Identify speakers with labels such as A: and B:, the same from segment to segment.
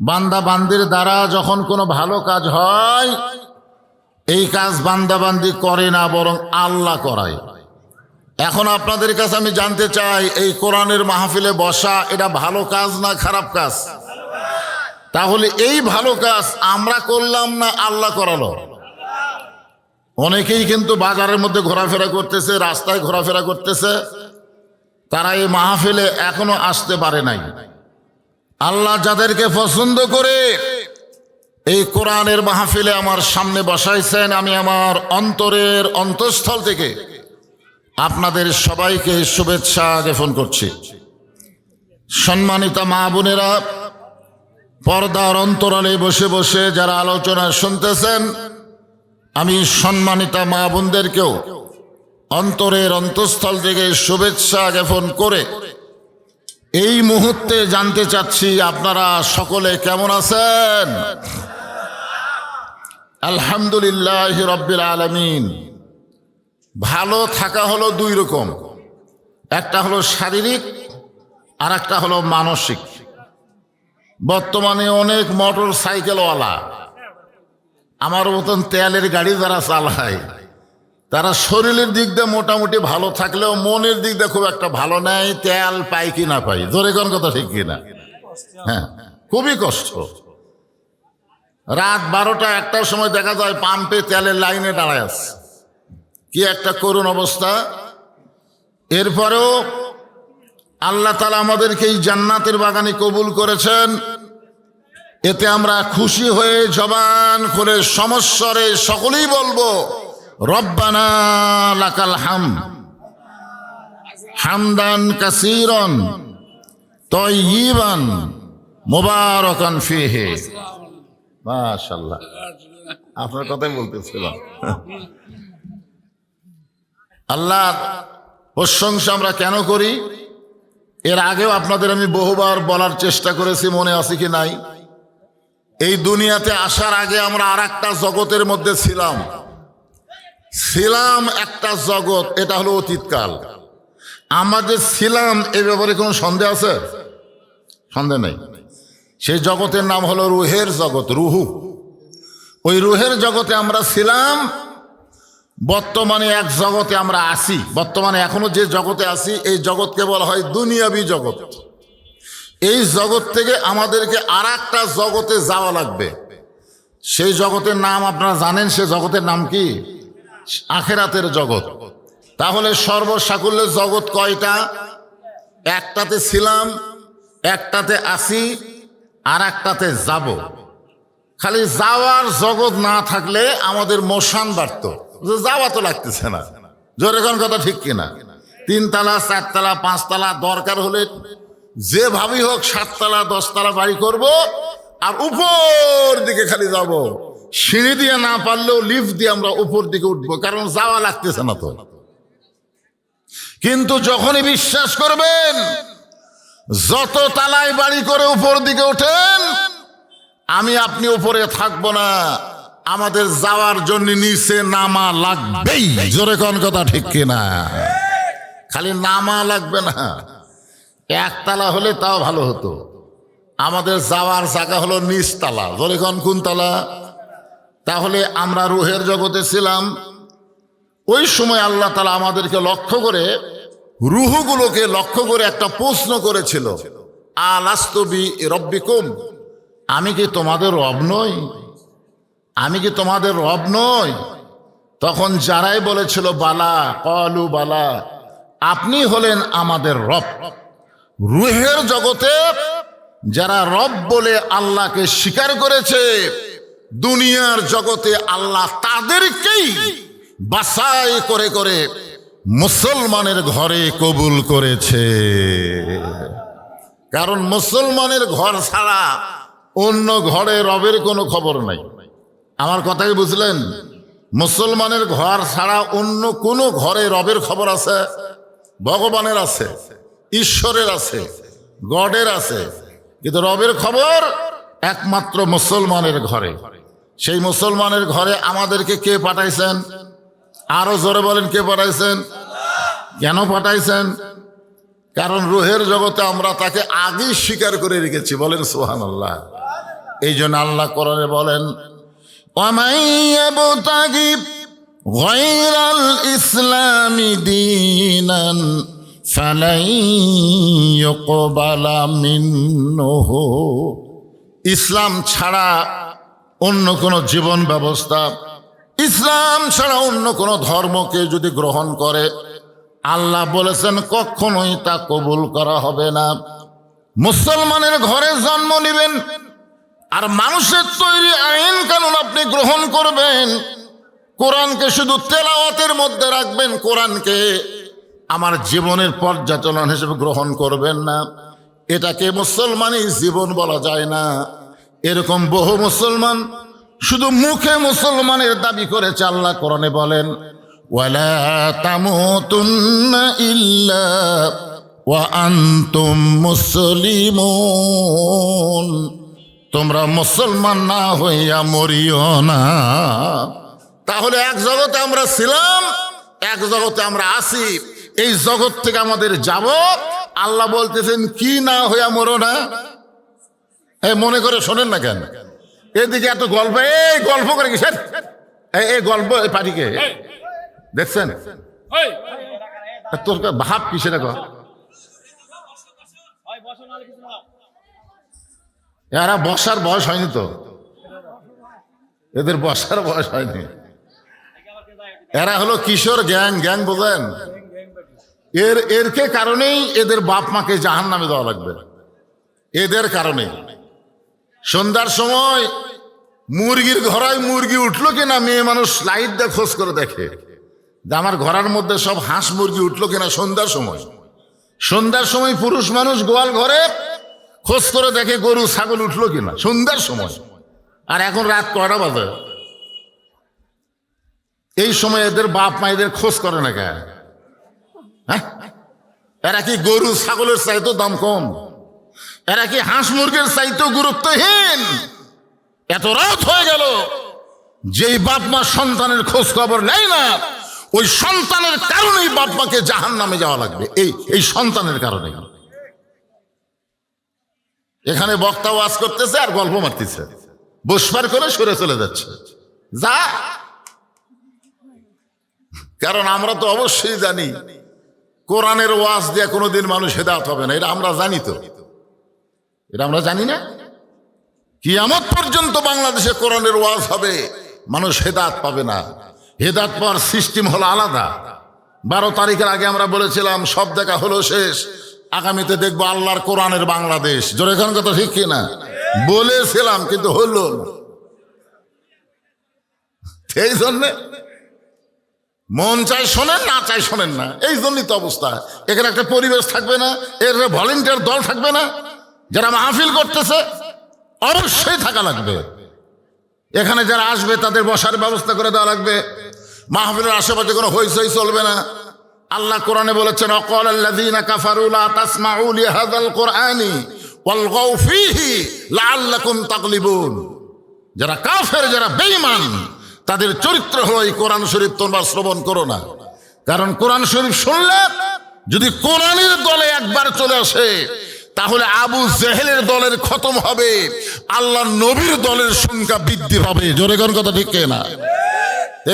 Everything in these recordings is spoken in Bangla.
A: বান্দা বান্দির দ্বারা যখন কোনো ভালো কাজ হয়, এই কাজ বান্দা বান্দি করে না, বরং আল্লাহ করায়। এখন আপনাদের কাছে আমি জানতে চাই, এই কোরআনের মাহফিলে বসা এটা ভালো কাজ না খারাপ কাজ? তাহলে এই ভালো কাজ আমরা করলাম না আল্লাহ করালো? অনেকেই কিন্তু বাজারের মধ্যে ঘোরাফেরা করতেছে, রাস্তায় ঘোরাফেরা করতেছে, তারা এই মাহফিলে এখনো আসতে পারে নাই। আল্লাহ যাদেরকে পছন্দ করে এই কোরআনের মাহফিলে আমার সামনে বসাইছেন, আমি আমার অন্তরের অন্তঃস্থল থেকে আপনাদের সবাইকে শুভেচ্ছা জ্ঞাপন করছি। সম্মানিতা মা বোনেরা, পর্দার অন্তরালে বসে বসে যারা আলোচনা শুনতেছেন, আমি সম্মানিতা মা বোনদেরকেও অন্তরের অন্তঃস্থল থেকে শুভেচ্ছা জ্ঞাপন করে এই মুহূর্তে জানতে চাচ্ছি আপনারা সকলে কেমন আছেন? আলহামদুলিল্লাহ রাব্বিল আলামিন। ভালো থাকা হলো দুই রকম, একটা হলো শারীরিক আর একটা হলো মানসিক। বর্তমানে অনেক মোটর সাইকেলওয়ালা, আমার মতন তেলের গাড়ি যারা চালায়, তারা শরীরের দিক দিয়ে মোটামুটি ভালো থাকলেও মনের দিক দিয়ে খুব একটা ভালো নেই। তেল পাই কি না পাই, জোরে কোন কথা ঠিক কিনা? হ্যাঁ, খুবই কষ্ট। রাত 12টা 1টার সময় দেখা যায় পাম্পে তেলের লাইনে দাঁড়ায় আছে, কি একটা করুণ অবস্থা। এরপরেও আল্লাহ তাআলা আমাদেরকে এই জান্নাতের বাগানে কবুল করেছেন, এতে আমরা খুশি হয়ে জবান খুলে সমস্বরে সকলেই বলবো রব্বানা লাকাল হামদ হামদান কাসীরান তাইয়িবান মুবারাকান ফীহি। মাশাআল্লাহ, আপনার কথাই বলতেছিলাম। আল্লাহর প্রশংসা আমরা কেন করি? এর আগেও আপনাদের আমি বহুবার বলার চেষ্টা করেছি, মনে আছে কি নাই? এই দুনিয়াতে আসার আগে আমরা আর একটা জগতের মধ্যে ছিলাম একটা জগৎ, এটা হলো অতীতকাল। আমরা যে ছিলাম এ ব্যাপারে কোনো সন্দেহ আছে? সন্দেহ নেই। সেই জগতের নাম হলো রুহের জগৎ, রুহু। ওই রুহের জগতে আমরা ছিলাম। বর্তমানে এক জগতে আমরা আছি, বর্তমানে এখনো যে জগতে আছি এই জগৎকে বলা হয় দুনিয়াবি জগৎ। এই জগৎ থেকে আমাদেরকে আর একটা জগতে যাওয়া লাগবে। সেই জগতের নাম আপনারা জানেন, সে জগতের নাম কি? আখিরাতের জগৎ। তাহলে সর্বসাকুল্যের জগৎ কয়টা? একটাতে ছিলাম, একটাতে আছি, আর একটাতে যাব। খালি যাওয়ার জগৎ না থাকলে আমাদের মোশান বাড়ত, যাওয়া তো লাগতেছে না। জোরে কোন কথা ঠিক কিনা? 3 তলা 4 তলা 5 তলা, দরকার হলে যেভাবেই হোক 7 তলা 10 তলা বাড়ি করব, আর উপর দিকে খালি যাব। সিঁড়ি দিয়ে না পারলেও লিফট দিয়ে আমরা উপর দিকে উঠবো, কারণ যাওয়া লাগতেছে না তো। কিন্তু যখনই বিশ্বাস করবেন যত তালায় বাড়ি করে উপর দিকে ওঠেন, আমি আপনি উপরে থাকবো না, আমাদের যাওয়ার জন্য নিচে নামা লাগবেই। জোরে কোন কথা ঠিক কিনা? খালি নামা লাগবে না, 1 তালা হলে তাও ভালো হতো। আমাদের যাওয়ার জায়গা হলো নিচতলা। জোরে কোন তালা? তাহলে আমরা রুহের জগতে ছিলাম। ওই সময় আল্লাহ তাআলা আমাদেরকে লক্ষ্য করে, রুহগুলোকে লক্ষ্য করে একটা প্রশ্ন করেছিল, আলাস্তু বি রব্বিকুম, আমি কি তোমাদের রব নই? আমি কি তোমাদের রব নই? তখন যারাই বলেছিল বালা, ক্বালু বালা, আপনি হলেন আমাদের রব। রুহের জগতে যারা রব বলে আল্লাহকে স্বীকার করেছে, দুনিয়ার জগতে আল্লাহ তাদেরকেই বাছাই করে করে মুসলমানের ঘরে কবুল করেছে। কারণ মুসলমানের ঘর ছাড়া অন্য ঘরে রবের কোনো খবর নাই। আমার কথাই বুঝলেন? মুসলমানের ঘর ছাড়া অন্য কোনো ঘরে রবের খবর আছে? ভগবানের আছে, ঈশ্বরের আছে, গডের আছে, কিন্তু রবের খবর একমাত্র মুসলমানের ঘরে। সেই মুসলমানের ঘরে আমাদেরকে কে পাঠাইছেন? আরো জোরে বলেন, কে পাঠাইছেন? কেন পাঠাইছেন? কারণ রুহের জগতে আমরা তাকে আগেই স্বীকার করে রেখেছি। বলেন সুবহানাল্লাহ। এই জন্য আল্লাহ কোরআনে বলেন, ওয়ামান ইয়াবতাগি গায়রাল ইসলামি দীনান ফালাই ইউকবালা মিনহু। ইসলাম ছাড়া অন্য কোনো জীবন ব্যবস্থা, ইসলাম ছাড়া অন্য কোনো ধর্মকে যদি গ্রহণ করে, আল্লাহ বলেছেন কখনোই তা কবুল করা হবে না। মুসলমানের ঘরে জন্ম নেবেন আর মানুষের তৈরি আইন কানুন আপনি গ্রহণ করবেন, কোরআনকে শুধু তেলাওয়াতের মধ্যে রাখবেন, কোরআনকে আমার জীবনের পর্যালোচনা হিসেবে গ্রহণ করবেন না, এটাকে মুসলমানই জীবন বলা যায় না। এরকম বহু মুসলমান শুধু মুখে মুসলমানের দাবি করেছে। আল্লাহ কোরআনে বলেন, ওয়ালা তামুতুন্না ইল্লা ওয়া আনতুম মুসলিমুন, তোমরা মুসলমান না হইয়া মরিও না। তাহলে এক জগতে আমরা ছিলাম, এক জগতে আমরা আছি, এই জগৎ থেকে আমাদের যাব। আল্লাহ বলতেছেন কি না হইয়া মরো না। এই মনে করে শোনেন না কেন, এদিকে এত গল্প, এই গল্প করে কিসের এই গল্প, এই পার্টিকে দেখছেন তোর ভাব কিসের? এরা বসার বয়স হয়নি তো, এদের বসার বয়স হয়নি। এরা হলো কিশোর গ্যাং, গ্যাং বোঝেন? এরকে কারণেই এদের বাপ মাকে জাহান্নামে দেওয়া লাগবে, এদের কারণে। সন্ধ্যার সময় মুরগির ঘরায় মুরগি উঠলো কিনা মেয়ে মানুষ লাইট দিয়ে খোঁজ করে দেখে যে আমার ঘরের মধ্যে সব হাঁস মুরগি উঠলো কিনা। সন্ধ্যার সময় পুরুষ মানুষ গোয়াল ঘরে খোঁজ করে দেখে গরু ছাগল উঠলো কিনা, সন্ধ্যার সময়। আর এখন রাত কয়টা বাজে? এই সময় এদের বাপ মা এদের খোঁজ করে না কেন? হ্যাঁ, এরা কি গরু ছাগলের চাইতেও দাম কম? এরা কি হাঁস মুরগির চাইতেও গুরুত্বহীন? এত রাত হয়ে গেল, যেই বাপ মা সন্তানের খোঁজ খবর নেয় না, ওই সন্তানের কারণেই বাপ মাকে জাহান্নামে যাওয়া লাগবে, এই সন্তানের কারণে। এখানে বক্তা ওয়াজ করতেছে আর গল্প মারতেছে, বসবার করে সরে চলে যাচ্ছে। যা, কারণ আমরা তো অবশ্যই জানি কোরআনের ওয়াজ দিয়ে কোনোদিন মানুষ হেদায়েত হবে না, এটা আমরা জানি। তো এটা আমরা জানি না? কিয়ামত পর্যন্ত বাংলাদেশে কোরআনের ওয়াজ হবে, মানুষ হেদায়েত পাবে না। হেদায়েত পাওয়ার সিস্টেম হলো আলাদা। 12 তারিখের আগে আমরা বলেছিলাম সব দেখা হলো শেষ, আগামীতে দেখবো আল্লাহর কোরআনের বাংলাদেশ। জোরে কোন কথা ঠিক কিনা? বলেছিলাম, কিন্তু হলো না। এই জন্যে মন চাই শোনেন, না চাই শোনেন না, এই জন্যই তো অবস্থা। এখানে একটা পরিবেশ থাকবে না, এর ভলেন্টিয়ার দল থাকবে না, যারা মাহফিল করতেছে অবশ্যই থাকা লাগবে। এখানে যারা আসবে তাদের বসার ব্যবস্থা করে দেওয়া লাগবে। মাহফিলের আশেপাশে কোনো হইচই চলবে না। আল্লাহ কোরআনে বলেছেন, ওয়াকাল আল্লাযীনা কাফারু লা তাসমাউ লিহাযাল কুরআনি ওয়ালগাউ ফীহি লাআল্লাকুম তাগলিবুন। যারা কাফের, যারা বেঈমান, তাদের চরিত্র হলো এই কোরআন শরীফ তোমরা শ্রবণ করো না। কারণ কোরআন শরীফ শুনলে যদি কোরআনের দলে একবার চলে আসে, তাহলে আবু জেহেলের দলের খতম হবে, আল্লাহ নবীর দলের সংখ্যা বৃদ্ধি পাবে। জোরে কোন কথা ঠিক না?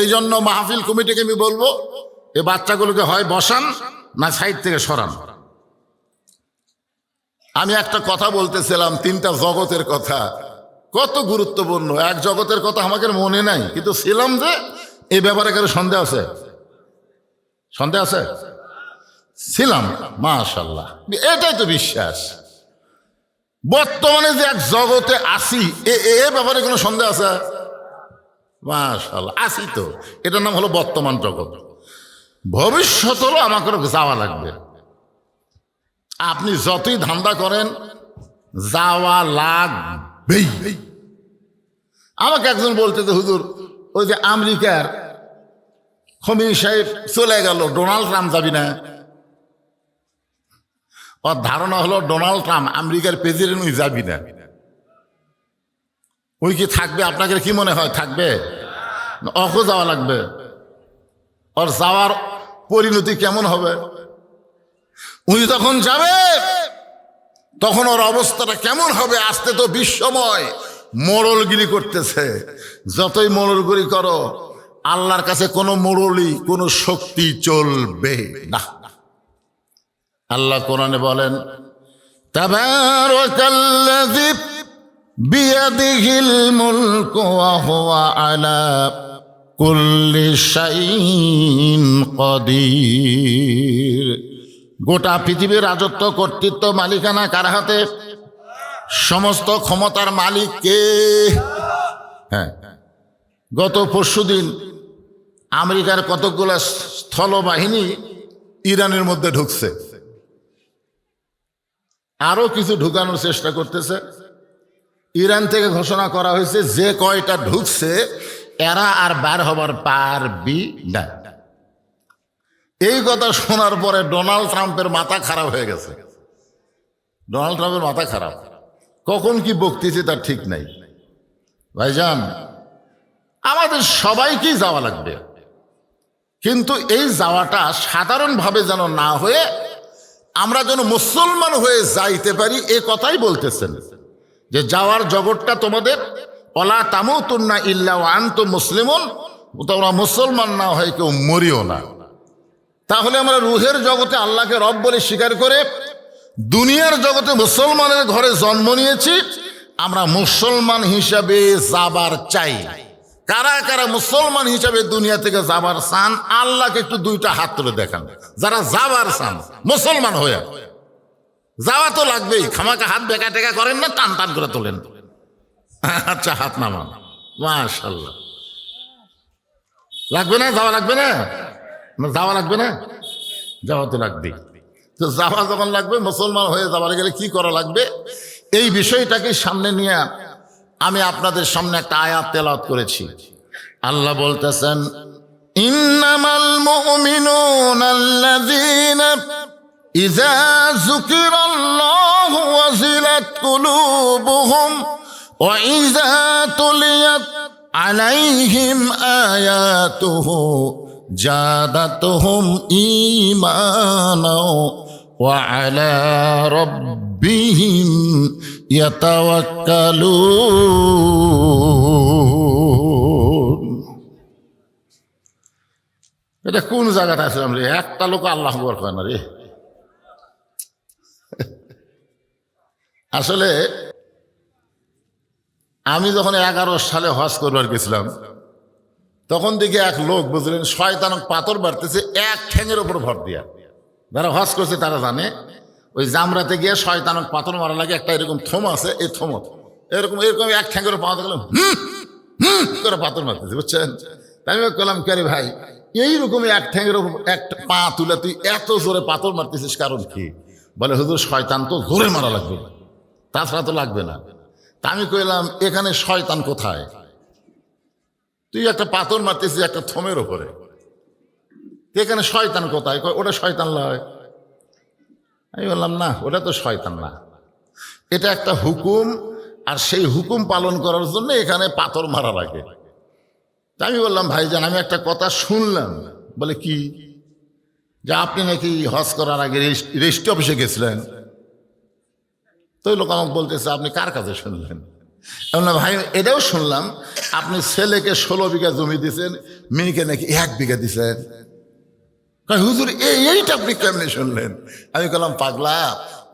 A: এই জন্য মাহফিল কমিটিকে আমি বলবো, এই বাচ্চাগুলোকে হয় বসান না সাইড থেকে সরান। আমি একটা কথা বলতেছিলাম, 3টা জগতের কথা, কত গুরুত্বপূর্ণ। এক জগতের কথা আমাকে মনে নাই, কিন্তু ছিলাম যে এই ব্যাপারে কারো সন্দেহ আছে? সন্দেহ আছে? ছিলাম, মাশাআল্লাহ, এটাই তো বিশ্বাস। বর্তমানে যে এক জগতে আসি, এ ব্যাপারে কোনো সন্দেহ আছে? মাশাআল্লাহ, আসি তো। এটার নাম হলো বর্তমান জগৎ। ভবিষ্যৎ হলো আমাকে যাওয়া লাগবে। আপনি যতই ধান্দা করেন, যাওয়া লাগবেই। আমাকে একজন বলতেছে, হুজুর ওই যে আমেরিকার খমিনি সাহেব চলে গেল, ডোনাল্ড ট্রাম্প যাবি না? ওর ধারণা হলো ডোনাল্ড ট্রাম্প আমেরিকার প্রেসিডেন্ট, ওই যাবি না। ওই কি থাকবে? আপনাকে কি মনে হয় থাকবে? অকো যাওয়া লাগবে। ওর যাওয়ার পরিণতি কেমন হবে? উনি তখন যাবে, তখন ওর অবস্থাটা কেমন হবে? আসতে তো বিশ্বময়, মোড়লগিরি করতেছে। যতই মোড়লগিরি করো, আল্লাহর কাছে কোনো মোড়লই কোনো শক্তি চলবে না। আল্লাহ কোরআনে বলেন, তাবারাকাল্লাযী বিয়াদিহিল মুলকু ওয়া হুয়া আলা কুল্লি শাইইন কাদির। গোটা পৃথিবীর রাজত্ব, কর্তৃত্ব, মালিকানা কার হাতে? সমস্ত ক্ষমতার মালিক কে? হ্যাঁ, গত পরশুদিন আমেরিকার কতকগুলো স্থলবাহিনী ইরানের মধ্যে ঢুকছে, আরো কিছু ঢুকানোর চেষ্টা করতেছে। ইরান থেকে ঘোষণা করা হয়েছে যে কয়টা ঢুকছে এরা আর বার হবার পারবি না। এই কথা শোনার পরে ডোনাল্ড ট্রাম্পের মাথা খারাপ হয়ে গেছে। ডোনাল্ড ট্রাম্পের মাথা খারাপ, কখন কি বকতেছে তার ঠিক নাই। ভাইজান, আমাদের সবাইকেই যাওয়া লাগবে, কিন্তু এই যাওয়াটা সাধারণভাবে যেন না হয়ে আমরা যেন মুসলমান হয়ে যাইতে পারি, এ কথাই বলতেছেন যে যাওয়ার জগৎটা তোমাদের, ওয়ালা তামুতুন্না ইল্লা ওয়া আনতুম মুসলিমুন, তোমরা মুসলমান না হয় কেউ মরিও না। তাহলে আমরা রুহের জগতে আল্লাহকে রব বলে স্বীকার করে দুনিয়ার জগতে মুসলমানের ঘরে জন্ম নিয়েছি, আমরা মুসলমান হিসাবে যাবার চাই। কারা কারা মুসলমান হিসাবে দুনিয়া থেকে যাবার চান, আল্লাহকে একটু দুইটা হাত তুলে দেখান। যারা যাবার চান মুসলমান হয়ে, যাওয়া তো লাগবেই, খামাকা হাত বেকা টেকা করেন না, টান টান করে তোলেন। আচ্ছা, হাত নামান, মাশাআল্লাহ। লাগবে না? যাওয়া লাগবে না? যাওয়া লাগবে না? যাওয়া তো লাগবে। তো যাওয়া যখন লাগবে, মুসলমান হয়ে যাবার গেলে কি করা লাগবে, এই বিষয়টাকে সামনে নিয়ে আমি আপনাদের সামনে একটা আয়াত তেলাওয়াত করেছি। আল্লাহ বলতেছেন, ইন্নামাল মুমিনুনা আল্লাযীনা ইযা যুকিরাল্লাহু ওয়াজিলাত কুলুবুহুম ওয়া ইযা তুলিয়াত আলাইহিম আয়াতুহু জাদাতুহুম ঈমানা ওয়া আলা রাব্বিহিম ইয়াতাওয়াক্কালুন। এটা কোন জায়গাটা আসলাম রে? একটা লোক আল্লাহু আকবার কয় না রে। আসলে আমি যখন 11 সালে হজ করবার গেছিলাম, তখন দেখি এক লোক, বুঝলেন, শয়তান পাথর বাড়তেছে এক ঠ্যাঙের উপর ভর দিয়া। যারা হজ করছে তারা জানে, ওই জামরাতে গিয়ে শয়তানক পাথর মারা লাগে, একটা এরকম থম আছে, এই থম এরকম এরকম এক ঠ্যাঙের উপর পাথর গেলাম করে পাথর মারতেছে, বুঝছেন? আমি বললাম, কে রে ভাই, এইরকমই এক ঠ্যাঙের উপর এক পা তুলে তুই এত জোরে পাথর মারতেছিস, কারণ কি? বলে, হুজুর, শয়তান তো জোরে মারা লাগবে, তাছাড়া তো লাগবে না। তা আমি কইলাম, এখানে শয়তান কোথায়? তুই একটা পাথর মারতেছিস একটা থমের ওপরে, এখানে শয়তান কোথায়? ওটা শয়তান লয়। আমি বললাম, না, ওটা তো শয়তান না, এটা একটা হুকুম, আর সেই হুকুম পালন করার জন্য এখানে পাথর মারা লাগে। তা আমি বললাম, ভাইজান, আমি একটা কথা শুনলাম। বলে, কি? যে আপনি নাকি হজ করার আগে রেজিস্ট্রি অফিসে গেছিলেন। তো লোক আমাকে বলতেছে, আপনি কার কাছে শুনলেন? না ভাই, এটাও শুনলাম আপনি ছেলেকে 16 বিঘা জমি দিয়েছেন, মেয়েকে নাকি 1 বিঘা দিয়েছেন। হুজুর, এইটা আপনি কেমনি শুনলেন? আমি বললাম, পাগলা,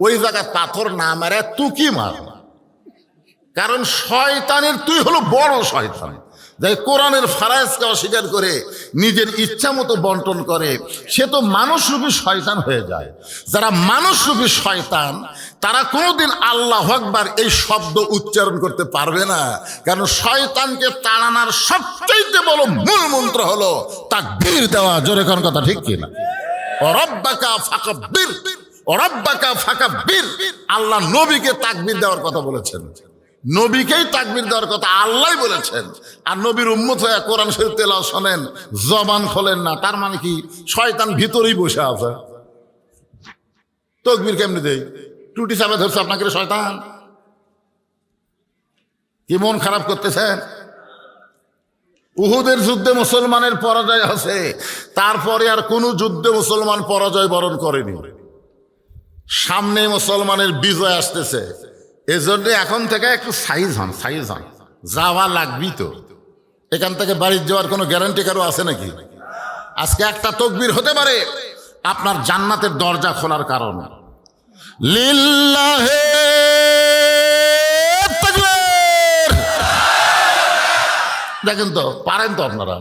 A: ওই জায়গায় পাথর না মারে তুই মার, কারণ শয়তানের তুই হলো বড় শয়তান, যাই কোরআনের ফারায়েজকে অস্বীকার করে নিজের ইচ্ছা মতো বন্টন করে, সে তো মানুষরূপী শয়তান হয়ে যায়। যারা মানুষরূপী শয়তান, তারা কোনোদিন আল্লাহু আকবার এই শব্দ উচ্চারণ করতে পারবে না, কারণ শয়তানকে তাড়ানোর সবচেয়ে বড় মূল মন্ত্র হলো তাকবীর দেওয়া। জোরে কোন কথা ঠিক কিনা? রব্বাকা ফাকাব্বির, রব্বাকা ফাকাব্বির। আল্লাহ নবীকে তাকবীর দেওয়ার কথা বলেছেন, নবীকেই তাকবীর দেওয়ার কথা আল্লাহ বলেছেন। আর নবীর উম্মত হয়ে কোরআন শরীফ তেলাওয়াত শোনেন, জবান খোলেন না, তার মানে কি? শয়তান ভিতরেই বসে আছে। তাকবীর কেমনে দেই? টুটি চাপে ধরছে আপনাকে শয়তান। কি মন খারাপ করতেছেন? উহুদের যুদ্ধে মুসলমানের পরাজয় আছে, তারপরে আর কোন যুদ্ধে মুসলমান পরাজয় বরণ করেনি। সামনে মুসলমানের বিজয় আসতেছে। এজন্য এখন থেকে একটু সাইজ হন, যাওয়া লাগবি তো। এখান থেকে বাড়ি যাওয়ার কোনো গ্যারান্টি কারো আছে নাকি? আজকে একটা তাকবীর হতে পারে আপনার জান্নাতের দরজা খোলার কারণ। লিল্লাহে তাকবীর। দেখেন তো, পারেন তো আপনারা?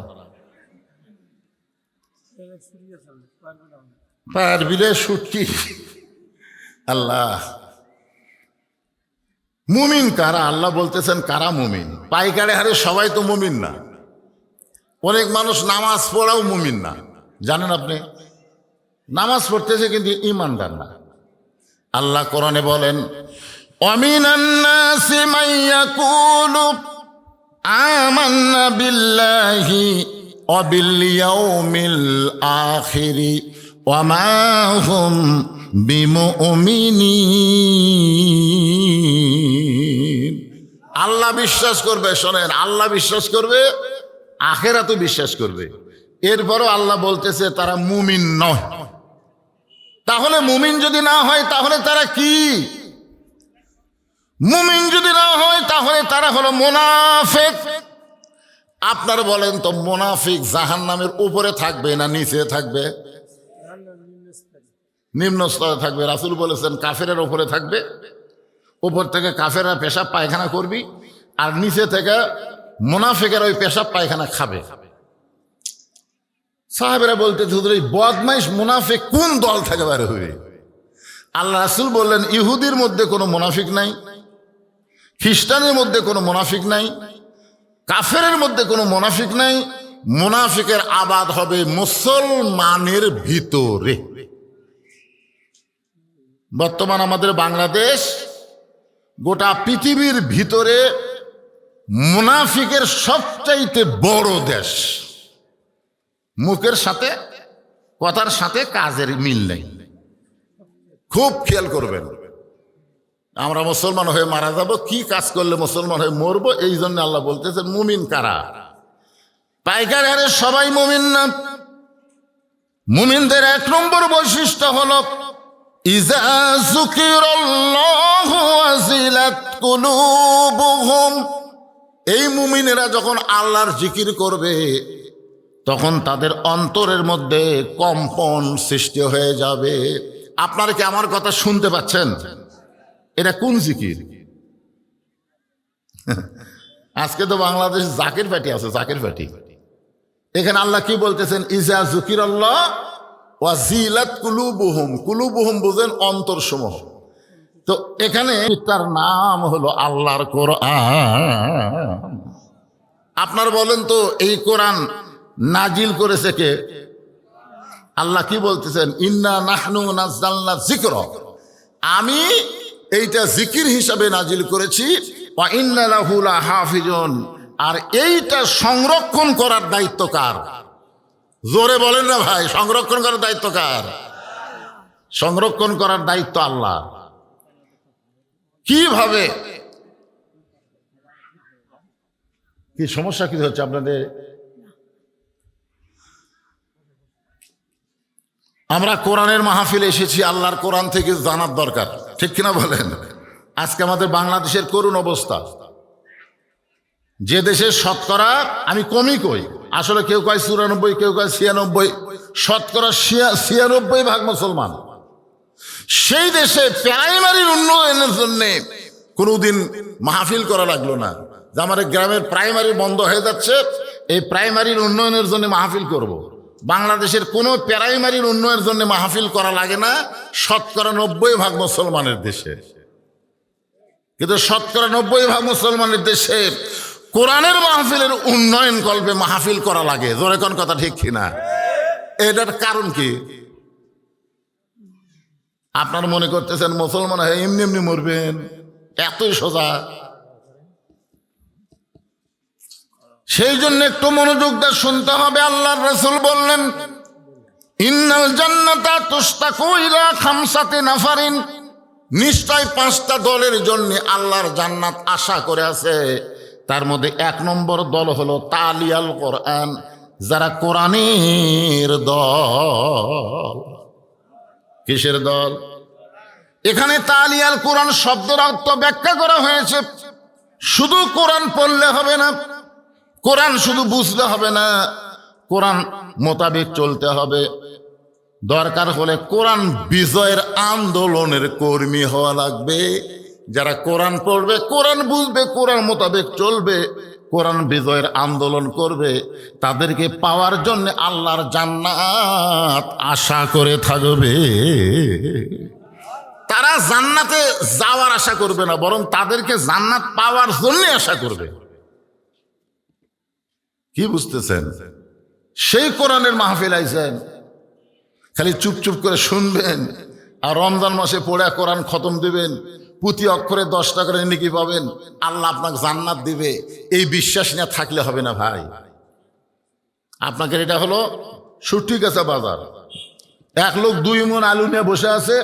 A: পারবিরে সুটকি। আল্লাহ, মুমিন কারা? আল্লাহ বলতেছেন কারা মুমিন? পাইকারে হারে সবাই তো মুমিন না। অনেক মানুষ নামাজ পড়াও মুমিন না, জানেন আপনি? নামাজ পড়তেছে কিন্তু ঈমানদার না। আল্লাহ কোরআনে বলেন, ওয়ামিনান নাসি মান ইয়াকুলু আমান্না বিল্লাহি ওয়া বিল ইয়াউমিল আখিরি ওয়া মা হুম বিমুমিনিন। আল্লাহ বিশ্বাস করবে, শোনেন, আল্লাহ বিশ্বাস করবে, আখিরাতও বিশ্বাস করবে, এরপরও আল্লাহ বলতেছে তারা মুমিন নয়। তাহলে মুমিন যদি না হয় তাহলে তারা কি? মুমিন যদি না হয় তাহলে তারা হলো মুনাফিক। আপনারা বলেন তো, মুনাফিক জাহান্নামের উপরে থাকবে না নিচে থাকবে? নিম্ন স্তরে থাকবে। রাসূল বলেছেন কাফেরের উপরে থাকবে, উপর থেকে কাফেররা পেশাব পায়খানা করবি, আর নিচে থেকে মুনাফিকের ওই পেশাব পায়খানা খাবে। সাহাবেরা বলতে হুজুর, এই বদমাইশ মুনাফিক কোন দল থেকে বের হবে? আল্লাহ রাসূল বললেন, ইহুদির মধ্যে কোনো মুনাফিক নাই, খ্রিস্টানের মধ্যে কোনো মুনাফিক নাই, কাফেরের মধ্যে কোনো মুনাফিক নাই। মুনাফিকের আবাদ হবে মুসলমানের ভিতরে। বর্তমান আমাদের বাংলাদেশ গোটা পৃথিবীর ভিতরে মুনাফিকের সবচাইতে বড় দেশ। মুখের সাথে, কথার সাথে কাজের মিল নেই। খুব খেয়াল করবেন। আমরা মুসলমান হয়ে মারা যাব, কি কাজ করলে মুসলমান হয়ে মরবো? এই জন্য আল্লাহ বলতেছেন মুমিন কারা? পাইকারি হারে সবাই মুমিন না। মুমিনদের এক নম্বর বৈশিষ্ট্য হলো ইযা যুকিরাল্লাহু ওয়াজিলাত কুলুবুহুম। এই মুমিনেরা যখন আল্লাহর জিকির করবে তখন তাদের অন্তরের মধ্যে কম্পন সৃষ্টি হয়ে যাবে। আপনারা কি আমার কথা শুনতে পাচ্ছেন? এটা কোন জিকির? আজকে তো বাংলাদেশ জাকির পার্টি আছে, জাকির পার্টি। এখানে আল্লাহ কি বলতেছেন? ইযা যুকিরাল্লাহ ওয়াজিলাত কুলুবুহুম। কুলুবুহুম বুঝেন অন্তর সমূহ। তো এখানে তার নাম হলো আল্লাহর কোরআন। আপনার বলেন তো, এই কোরআন নাজিল করেছে কে? আল্লাহ কি বলতেছেন? ইন্না নাহনু নাযালনা যিকরা। আমি এইটা জিকির হিসাবে নাজিল করেছি, ওয়া ইন্না লাহু লাহাফিজুন। আর এইটা সংরক্ষণ করার দায়িত্ব কার? জোরে বলেন না ভাই, সংরক্ষণ করার দায়িত্ব কার? সংরক্ষণ করার দায়িত্ব আল্লাহ। কিভাবে? কি সমস্যা কি হচ্ছে আপনাদের? আমরা কোরআনের মাহফিলে এসেছি, আল্লাহর কোরআন থেকে জানার দরকার, ঠিক কিনা বলেন? আজকে আমাদের বাংলাদেশের করুণ অবস্থা। যে দেশের শতকরা, আমি কমই কই, আসলে কেউ কয় 94, কেউ কয় 96, শতকরা 96% মুসলমান। সেই দেশে প্রাইমারির উন্নয়নের জন্য কোনোদিন মাহফিল করা লাগলো না যে আমাদের গ্রামের প্রাইমারি বন্ধ হয়ে যাচ্ছে, এই প্রাইমারির উন্নয়নের জন্য মাহফিল করব। বাংলাদেশের কোনো প্রাইমারির উন্নয়নের জন্য মাহফিল করা লাগে না, শতকরা 90% মুসলমানের দেশে। কিন্তু শতকরা 90% মুসলমানের দেশে কোরআনের মাহফিলের উন্নয়ন কল্পে মাহফিল করা লাগে। জোরে কোন কথা ঠিক কিনা? এটার কারণ কি? আপনার মনে করতেছেন মুসলমান হয়ে এমনি এমনি মরবেন, এতই সোজা? সেই জন্য একটু মনোযোগ দিয়ে শুনতে হবে। আল্লাহর রাসূল বললেন, ইন্নাল জান্নাতা তুশতাকু ইলা খামসাতি নাফারিন। নিশ্চয় 5টা দলের জন্য আল্লাহর জান্নাত আশা করে আছে। তার মধ্যে 1 নম্বর দল হলো তালিয়াল কোরআন, যারা কোরআনের দল। কিসের দল? এখানে তালিয়াল কোরআন শব্দের অর্থ ব্যাখ্যা করা হয়েছে। শুধু কোরআন পড়লে হবে না, কোরআন শুধু বুঝলে হবে না, কোরআন মোতাবেক চলতে হবে। দরকার হলে কোরআন বিজয়ের আন্দোলনের কর্মী হওয়া লাগবে। যারা কোরআন পড়বে, কোরআন বুঝবে, কোরআন মোতাবেক চলবে, কোরআন বিজয়ের আন্দোলন করবে, তাদেরকে পাওয়ার জন্য আল্লাহর জান্নাত আশা করে থাকবে। তারা জান্নাতে যাওয়ার আশা করবে না, বরং তাদেরকে জান্নাত পাওয়ার জন্য আশা করবে। কি বুঝতেছেন? সেই কোরআনের মাহফিল আইছেন, খালি চুপ করে শুনবেন আর রমজান মাসে পড়ে কোরআন খতম দিবেন, প্রতি অক্ষরে 10 টাকা করে নেকি পাবেন, আল্লাহ আপনাকে জান্নাত দিবে, এই বিশ্বাস নিয়ে থাকলে হবে না ভাই। আপনাকে এটা হলো সুটি কাঁচা বাজার। এক লোক 2 মণ আলু নিয়ে বসে আছে,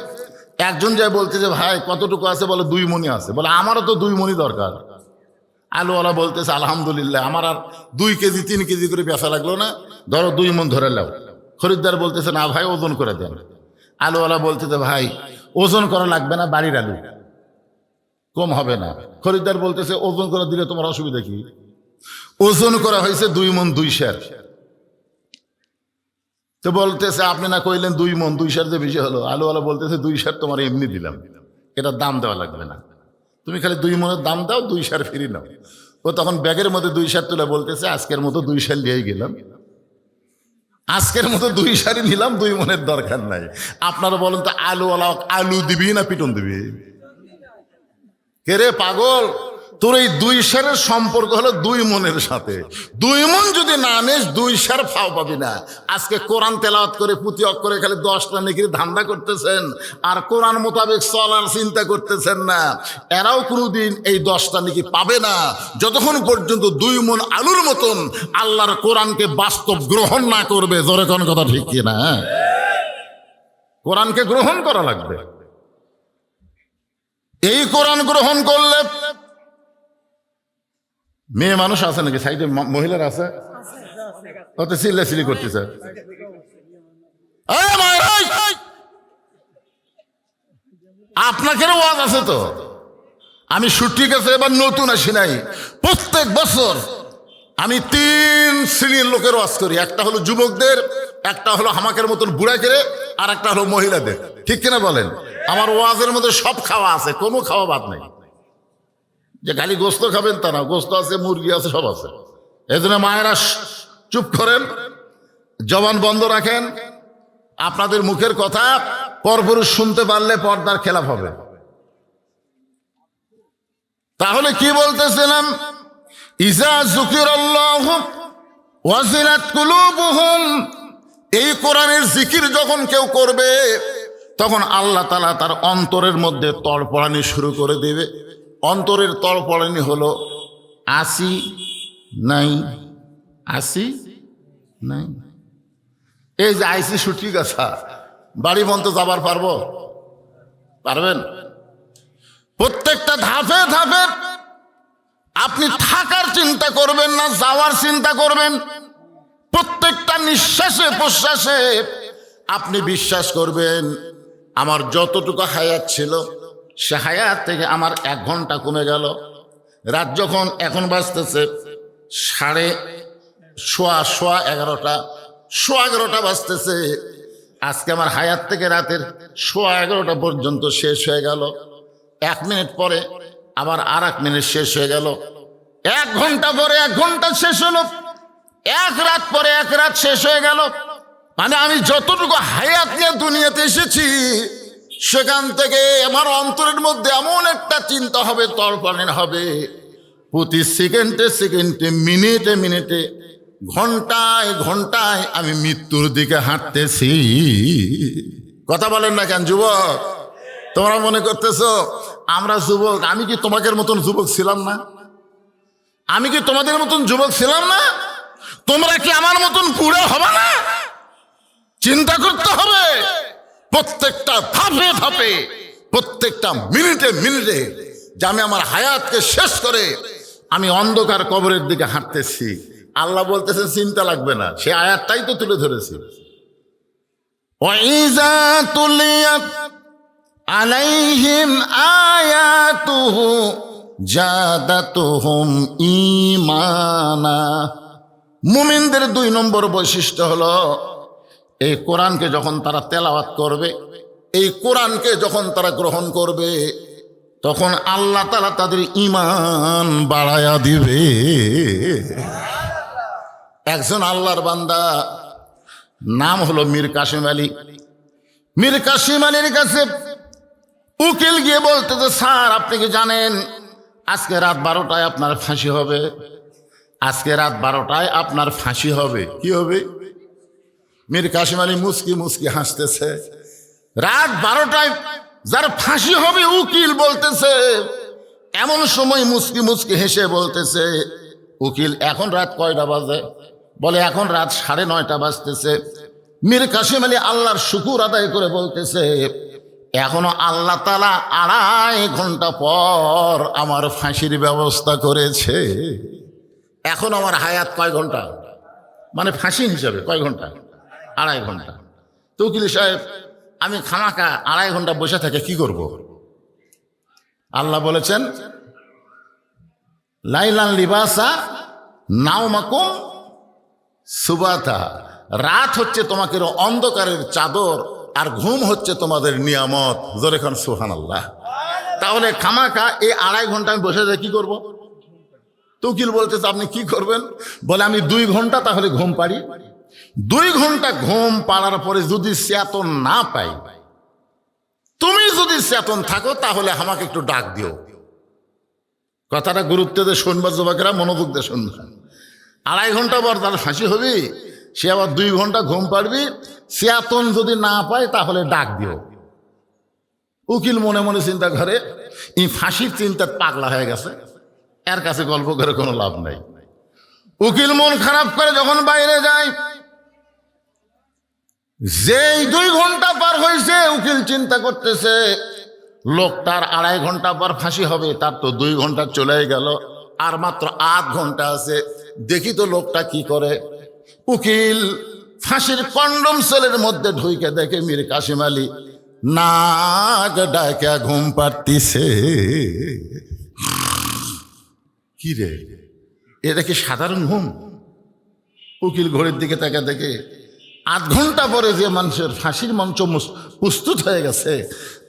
A: একজন যায় বলতে যে ভাই কতটুকু আছে, বলে 2 মণই আছে। বলে আমারও তো 2 মণই দরকার। আলুওয়ালা বলতেছে আলহামদুলিল্লাহ, আমার আর 2 কেজি 3 কেজি করে বেচা লাগলো না, ধরো 2 মণ ধরে নাও। খরিদ্দার বলতেছে না ভাই ওজন করে দেন। আলুওয়ালা বলতেছে ভাই ওজন করা লাগবে না, বাড়ির আলু কম হবে না। খরিদ্দার বলতেছে ওজন করে দিলে তোমার অসুবিধা কি? ওজন করা হয়েছে 2 মণ 2 সের। তো বলতেছে আপনি না কইলেন 2 মণ 2 সের যে বেশি হলো। আলুওয়ালা বলতেছে 2 সের তোমার এমনি দিলাম, এটা দাম দেওয়া লাগবে না, তুমি খালি 2 মণের দাম দাও, 2 সের ফ্রি নাও। ও তখন ব্যাগের মধ্যে 2 সের তুলে বলতেছে আজকের মতো 2 সের নিয়েই গেলাম, আজকের মতো 2 সেরই নিলাম, 2 মণের দরকার নাই। আপনারা বলেন তো আলুওয়ালা আলু দিবি না পিটন দিবি? কে রে পাগল, তোর এই 2 সেরের সম্পর্ক হলো 2 মণের সাথে। 2 মণ যদি না আনিস 2 সের ফাও পাবি না। আজকে কোরআন তেলাওয়াত করে প্রতি অক্ষরে খালি 10টা নেকির ধান্দা করতেছেন, আর কোরআন মোতাবেক চলার চিন্তা করতেছেন না। এরাও কোনোদিন এই 10টা নেকি পাবে না যতক্ষণ পর্যন্ত 2 মণ আলুর মতন আল্লাহর কোরআনকে বাস্তব গ্রহণ না করবে। জোরে কোন কথা ঠিক কিনা? কোরআনকে গ্রহণ করা লাগবে। এই কোরআন গ্রহণ করলে, মেয়ে মানুষ আছে নাকি সাইডে? মহিলারা আছে, কত চিল্লাচিল্লি করতেছে। আপনাকে ওয়াজ আছে তো, আমি ঠিক আছে এবার নতুন আসি নাই। প্রত্যেক বছর আমি 3 শ্রেণীর লোকের ওয়াজ করি। একটা হলো যুবকদের, একটা হলো হামাকের মতন বুড়াকে, আর একটা হলো মহিলাদের। ঠিক কিনা বলেন? আমার ওয়াজের মধ্যে সব খাওয়া আছে, কোনো খাওয়া বাদ নেই। যে খালি গোস্ত খাবেন তা না, গোস্ত আছে, মুরগি আছে, সব আছে। এই জন্য মায়েরা চুপ করেন, জবান বন্ধ রাখেন। আপনাদের মুখের কথা পরপুরুষ শুনতে পারলে পর্দার খেলাফ হবে। তাহলে কি বলতেছিলাম? ইজা যুকিরাল্লাহু ওয়াজিলাত কুলুবুহুম, এই কোরআনের জিকির যখন কেউ করবে তখন আল্লাহ তাআলা তার অন্তরের মধ্যে তড়পড়ানি শুরু করে দেবে। অন্তরের তড়পড়ানি হলো আসি নাই, আসি নাই। এই যে আইসি সুটি গাছা, বাড়ি পর্যন্ত যাবার পারবো? পারবেন? প্রত্যেকটা ধাপে ধাপে আপনি থাকার চিন্তা করবেন না, যাওয়ার চিন্তা করবেন। প্রত্যেকটা নিঃশ্বাসে প্রশ্বাসে আপনি বিশ্বাস করবেন আমার যতটুকু হায়াত ছিল সে হায়াত থেকে আমার 1 ঘন্টা কমে গেল। রাত যখন এখন বাজতেছে 11:15 বাজতেছে, আজকে আমার হায়াত থেকে রাতের 11:15 পর্যন্ত শেষ হয়ে গেল। 1 মিনিট পরে আবার আর 1 মিনিট শেষ হয়ে গেল। 1 ঘন্টা পরে 1 ঘন্টা শেষ হলো। 1 রাত পরে 1 রাত শেষ হয়ে গেল। মানে আমি যতটুকু হায়াত নিয়ে দুনিয়াতে এসেছি সেখান থেকে আমার অন্তরের মধ্যে এমন একটা চিন্তা হবে, তড়পানি হবে। প্রতি সেকেন্ডে সেকেন্ডে, মিনিটে মিনিটে, ঘন্টায় ঘন্টায় আমি মৃত্যুর দিকে হাঁটতেছি। কথা বলেন না কেন যুবক? তোমরা মনে করতেছো আমরা যুবক? আমি কি তোমাদের মতন যুবক ছিলাম না? আমি কি তোমাদের মতন যুবক ছিলাম না? তোমরা কি আমার মতন বুড়ো হবে না? চিন্তা করতে হবে প্রত্যেকটা ধাপে ধাপে, প্রত্যেকটা মিনিটে মিনিটে, যে আমি আমার হায়াতকে শেষ করে আমি অন্ধকার কবরের দিকে হাঁটতেছি। আল্লাহ বলতেছে চিন্তা লাগবে না, সে আয়াতটাই তো তুলে ধরেছি। ওয়াইজা তুলিয়াত আলাইহিম আয়াতুহু জাদাতুহুম ঈমানা। মুমিনদের 2 নম্বর বৈশিষ্ট্য হলো এই কোরআনকে যখন তারা তেলাওয়াত করবে, এই কোরআনকে যখন তারা গ্রহণ করবে, তখন আল্লাহ তাআলা তাদের ঈমান বাড়ায়া দিবে। একজন আল্লাহর বান্দা নাম হলো মীর কাসেম আলী। মীর কাসেম আলীর কাছে উকিল গিয়ে বলতেছে, স্যার আপনি কি জানেন আজকে রাত 12টায় আপনার ফাঁসি হবে? আজকে রাত 12টায় আপনার ফাঁসি হবে। কি হবে? মীর কাসেম আলী মুস্কি মুস্কি হাসতেছে। রাত 12টায় যার ফাঁসি হবে উকিল বলতেছে। এমন সময় মুস্কি মুস্কি হেসে বলতেছে, উকিল এখন রাত কয়টা বাজে? বলে এখন রাত 9:30 বাজতেছে। মীর কাসেম আলী আল্লাহর শুকুর আদায় করে বলতেছে, এখনো আল্লাহ তাআলা 2.5 ঘন্টা পর আমার ফাঁসির ব্যবস্থা করেছে। এখন আমার হায়াত কয় ঘন্টা? মানে ফাঁসি হিসাবে কয় ঘন্টা? 2.5 ঘন্টা। তো উকিল সাহেব আমি খামাকা 2.5 ঘন্টা বসে থেকে কি করব? আল্লাহ বলেছেন, লাইলান লিবাসা নাওমাকুম সুবাতা। রাত হচ্ছে তোমাকে অন্ধকারের চাদর, আর ঘুম হচ্ছে তোমাদের নিয়ামত। জোরে খান সুবহানাল্লাহ। তাহলে খামাকা এই 2.5 ঘন্টা আমি বসে যাই কি করব? তো উকিল বলতেছে, আপনি কি করবেন? বলে আমি 2 ঘন্টা তাহলে ঘুম পাড়ি। 2 ঘন্টা ঘুম পাড়ার পরে যদি চেতন না পাই, তুমি যদি চেতন থাকো তাহলে আমাকে একটু ডাক দিও। কথাটা গুরুত্ব দিয়ে শুনবা যুবকেরা, মনোযোগ দিয়ে শুনবা। 2.5 ঘন্টা পর তার ফাঁসি হবে, সে আবার 2 ঘন্টা ঘুম পাড়বি। চেতন যদি না পায় তাহলে ডাক দিও। উকিল মনে মনে চিন্তা করে, এই ফাঁসির চিন্তা পাগলা হয়ে গেছে, এর কাছে গল্প করে কোনো লাভ নাই। উকিল মন খারাপ করে যখন বাইরে যায়, যেই 2 ঘন্টা পার হয়েছে উকিল চিন্তা করতেছে লোকটার 2.5 ঘন্টা পর ফাঁসি হবে, তার তো 2 ঘন্টা চলে গেল, আর মাত্র 8 ঘন্টা আছে। দেখি তো লোকটা কি করে। উকিল ফাঁসির কন্ডম সেলের মধ্যে ঢুকে দেখে মীর কাসেম আলী নাক ডাকা ঘুম পাড়তিছে। কি রে, এটা কি সাধারণ ঘুম? উকিল ঘড়ির দিকে তাকে দেখে 8 ঘন্টা পরে যে মানুষের ফাঁসির মঞ্চ প্রস্তুত হয়ে গেছে,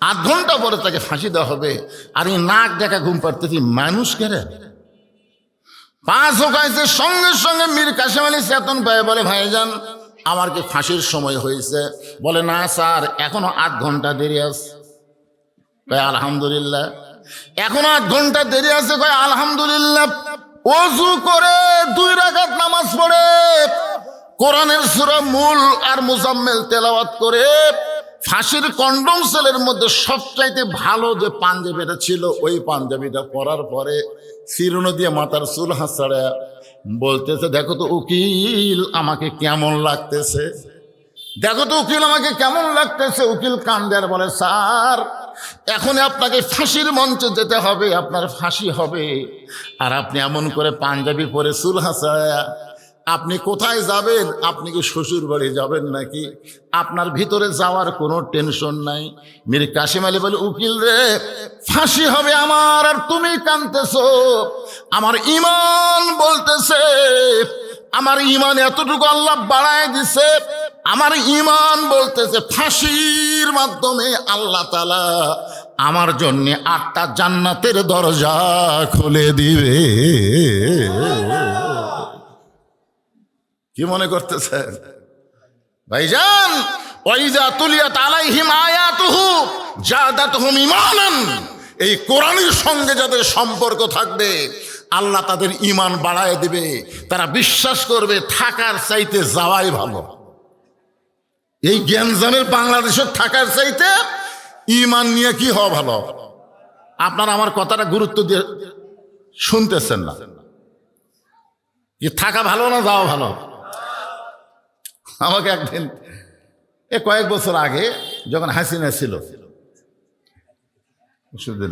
A: 8 ঘন্টা পরে তাকে ফাঁসি দেওয়া হবে, আর এই নাক ডাকা ঘুম পাড়তেছি মানুষ কেরে? 5 হোকাইছে। সঙ্গে সঙ্গে মীর কাসেম আলী চেতন পায়, বলে ভাইজান আমার কি ফাঁসির সময় হয়েছে? বলে না স্যার, এখনো 8 ঘন্টা দেরি আছে। কয় আলহামদুলিল্লাহ। এখনো 8 ঘন্টা দেরি আছে। কয় আলহামদুলিল্লাহ। ওযু করে 2 রাকাত নামাজ পড়ে কোরআনের সূরা মূল আর মুজাম্মেল তেলাওয়াত করে ফাঁসির কন্ডম সেলের মধ্যে সবচাইতে ভালো যে পাঞ্জাবিটা ছিল ওই পাঞ্জাবিটা পরার পরে চিরুনি দিয়ে মাথার চুল হাসড়া বলতেছে, দেখো তো উকিল আমাকে কেমন লাগতেছে, দেখো তো উকিল আমাকে কেমন লাগতেছে। উকিল কান্দে আর বলে, স্যার এখন আপনাকে ফাঁসির মঞ্চে যেতে হবে, আপনার ফাঁসি হবে, আর আপনি এমন করে পাঞ্জাবি পরে চুল হাসড়া আপনি কোথায় যাবেন? আপনি কি শ্বশুর বাড়ি যাবেন নাকি? আপনার ভিতরে যাওয়ার কোনো টেনশন নাই। মীর কাসেম আলী বলে, উকিল রে ফাঁসি হবে আমার, আর তুমি কাঁদতেছো। আমার ঈমান বলতেছে, আমার ঈমান এতটুকু আল্লাহ বাড়ায় দিছে। আমার ঈমান বলতেছে ফাঁসির মাধ্যমে আল্লাহ তাআলা আমার জন্য 8টা জান্নাতের দরজা খুলে দিবে। কি মনে করতেছেন ভাইজান? ওয়াইজা তুলিয়াত আলাইহিম আয়াতুহু জাদাতুহুম ঈমানান। এই কোরআনের সঙ্গে যাদের সম্পর্ক থাকবে আল্লাহ তাদের ঈমান বাড়ায় দিবে। তারা বিশ্বাস করবে থাকার চাইতে যাওয়াই ভালো। এই জ্ঞানজামের বাংলাদেশের থাকার চাইতে ঈমান নিয়ে কি হওয়া ভালো। আপনারা আমার কথাটা গুরুত্ব দিয়ে শুনতেছেন না? কি থাকা ভালো না যাওয়া ভালো? আমাকে একদিন কয়েক বছর আগে যখন হাসিনা ছিল,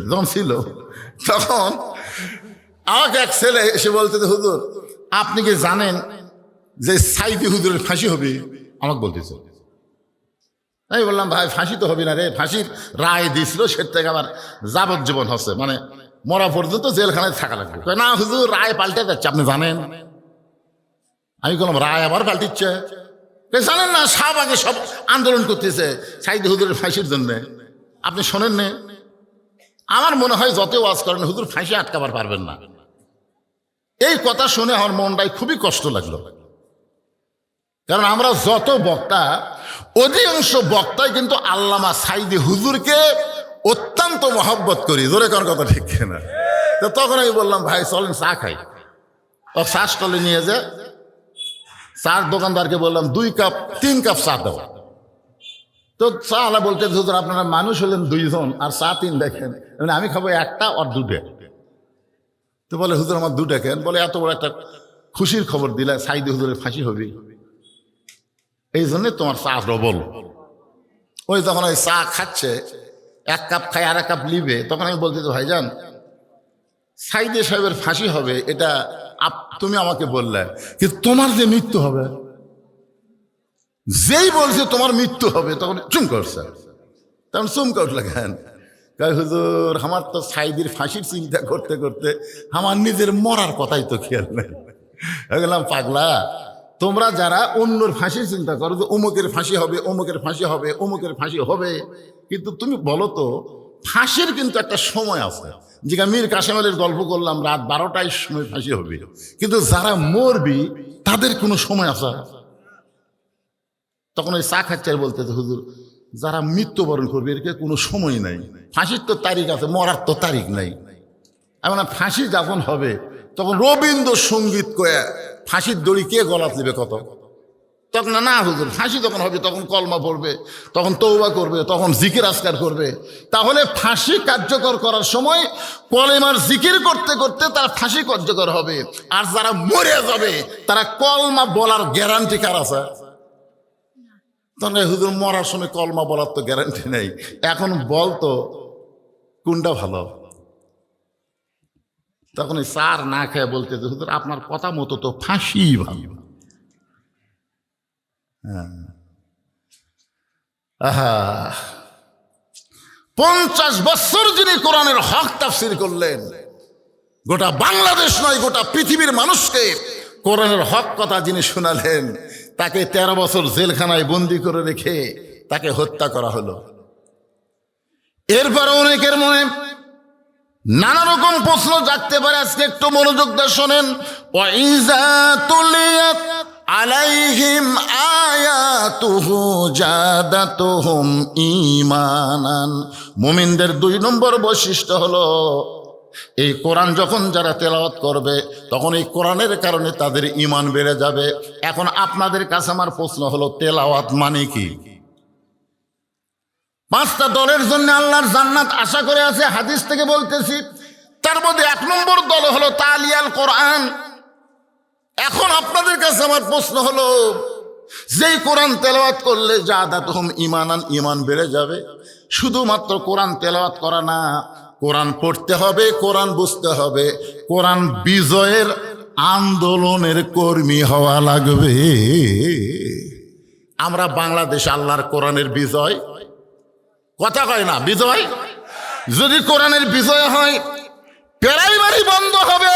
A: যখন ছিল তখন আমাকে এক ছেলে এসে বলতে, হুজুর আপনি কি জানেন যে সাইদি হুজুরের ফাঁসি হবে? আমাকে বলতেছে। আমি বললাম ভাই ফাঁসি তো হবে না রে, ফাঁসির রায় দিয়েছিল সে থেকে আবার যাবজ্জীবন হচ্ছে, মানে মরা পর্যন্ত জেলখানায় থাকা লাগবে। না হুজুর রায় পাল্টে যাচ্ছে, আপনি জানেন? আমি বললাম রায় আবার পাল্টিচ্ছে? জানেন না শাহবাগে সব আন্দোলন করতেছে সাইদ হুজুরের ফাঁসির জন্য, আপনি শোনেন না? আমার মনে হয় যত ওয়াজ করেন হুজুর ফাঁসি আটকাবার পারবেন না। এই কথা শুনে আমার মনটাই খুবই কষ্ট লাগলো, কারণ আমরা যত বক্তা অধিকাংশ বক্তাই কিন্তু আল্লামা সাইদি হুজুরকে অত্যন্ত মহব্বত করি, জোরে কোন কথা ঠিক না? তো তখন আমি বললাম ভাই চলেন চা খাই। ও চা স্টলে নিয়ে যে চার দোকানদারকে বললাম 3 কাপ চা দাও। তো চা আলা বলতে হুজুর আপনারা মানুষ হলেন 2 জন আর চা 3 দেখেন, মানে আমি খাবো 1টা আর 2টে। তো বলে হুজুর আমার 2টা কেন? বলে এত বড় একটা খুশির খবর দিলে সাইদি হুজুরের ফাঁসি হবে, এই জন্যে তোমার চা ডবল। ওই যখন ওই চা খাচ্ছে 1 কাপ খাই আর 1 কাপ লিবে, তখন আমি বলতে তো ভাইজান সাইদি সাহেবের ফাঁসি হবে এটা তুমি আমাকে বললে, কিন্তু তোমার যে মৃত্যু হবে, যেই বলছে তোমার মৃত্যু হবে তখন চুম করছে। তখন চুমকা উঠলে কেন? হুজুর আমার তো সাইদির ফাঁসির চিন্তা করতে করতে আমার নিজের মরার কথাই তো খেয়াল নেই। গেলাম পাগলা, তোমরা যারা অন্যর ফাঁসির চিন্তা করো যে অমুকের ফাঁসি হবে, অমুকের ফাঁসি হবে, অমুকের ফাঁসি হবে, কিন্তু তুমি বলো তো ফাঁসির কিন্তু একটা সময় আছে। যেটা মীর কাসেম আলীর গল্প করলাম রাত 12টায় সময় ফাঁসি হবে, কিন্তু যারা মরবি তাদের কোনো সময় আছে? তখন ওই চা খাচ্ছে আর বলতেছে হুজুর যারা মৃত্যুবরণ করবে এর কোনো সময় নাই, ফাঁসির তো তারিখ আছে, মরার তো তারিখ নাই। এমন ফাঁসি যখন হবে তখন রবীন্দ্রসঙ্গীত কয়ে ফাঁসির দড়ি কে গলাত নেবে কত? তখন না হুজুর ফাঁসি যখন হবে তখন কলমা পড়বে, তখন তওবা করবে, তখন জিকির আজকার করবে। তাহলে ফাঁসি কার্যকর করার সময় কলেমার জিকির করতে করতে তার ফাঁসি কার্যকর হবে, আর যারা মরে যাবে তারা কলমা বলার গ্যারান্টি কার আছে? তখন হুজুর মরার সময় কলমা বলার তো গ্যারান্টি নেই। এখন বলতো কোনটা ভালো? তখন ওই চার না খেয়ে বলতে হুজুর আপনার কথা মতো তো ফাঁসি ভালো। আহা, 50 বছর যিনি কোরআনের হক তাফসীর করলেন, গোটা বাংলাদেশ নয় গোটা পৃথিবীর মানুষকে কোরআনের হক কথা যিনি শোনালেন, তাকে 13 বছর জেলখানায় বন্দি করে রেখে তাকে হত্যা করা হলো। এরপর অনেকের মনে নানা রকম প্রশ্ন জাগতে পারে, আজকে একটু মনোযোগ দিয়ে শোনেন। ওয়াইজা তুলিয়াত আলাইহিম আয়াতুহু জাদাতুহুম ঈমানান। মুমিনদের 2 নম্বর বৈশিষ্ট্য হলো এই কোরআন যখন যারা তেলাওয়াত করবে তখন এই কোরআনের কারণে তাদের ঈমান বেড়ে যাবে। এখন আপনাদের কাছে আমার প্রশ্ন হলো তেলাওয়াত মানে কি? 5টা দলের জন্য আল্লাহর জান্নাত আশা করে আছে, হাদিস থেকে বলতেছি। তার মধ্যে 1 নম্বর দল হলো তালিয়াল কোরআন। এখন আপনাদের কাছে আমার প্রশ্ন হলো যেই কোরআন তেলাওয়াত করলে জাদাতুহুম ঈমানান, ঈমান বেড়ে যাবে। শুধুমাত্র কোরআন তেলাওয়াত করা না, কোরআন পড়তে হবে, কোরআন বুঝতে হবে, কোরআন বিজয়ের আন্দোলনের কর্মী হওয়া লাগবে। আমরা বাংলাদেশ আল্লাহর কোরআনের বিজয় কথা কয় না, বিজয়। যদি কোরআনের বিজয় হয় প্রাইমারি বন্ধ হবে।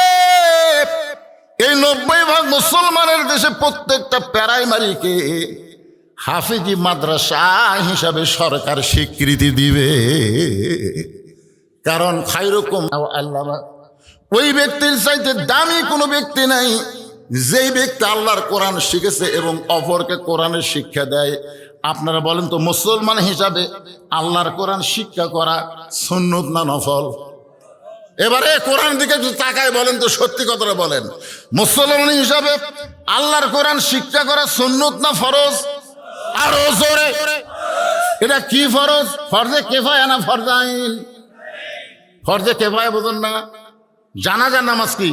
A: এই 90% মুসলমানের দেশে প্রত্যেকটা প্রাইমারিকে হাফিজি মাদ্রাসা হিসাবে সরকার স্বীকৃতি দিবে। কারণ খায়রুকুম আল্লাহ, ওই ব্যক্তির চাইতে দামি কোনো ব্যক্তি নাই যেই ব্যক্তি আল্লাহর কোরআন শিখেছে এবং অপরকে কোরআনের শিক্ষা দেয়। আপনারা বলেন তো মুসলমান হিসাবে আল্লাহর কোরআন শিক্ষা করা সুন্নত না নফল? এবারে কোরআন দিকে একটু তাকায় বলেন তো, সত্যি কথাটা বলেন, মুসলমান হিসাবে আল্লাহর কোরআন শিক্ষা করা সুন্নত না ফরজ? আরো জোরে, এটা কি ফরজ? ফরজে কিফায়া না ফরজে আইন? ফরজে কিফায়া বুঝুন না? জানাজার নামাজ কি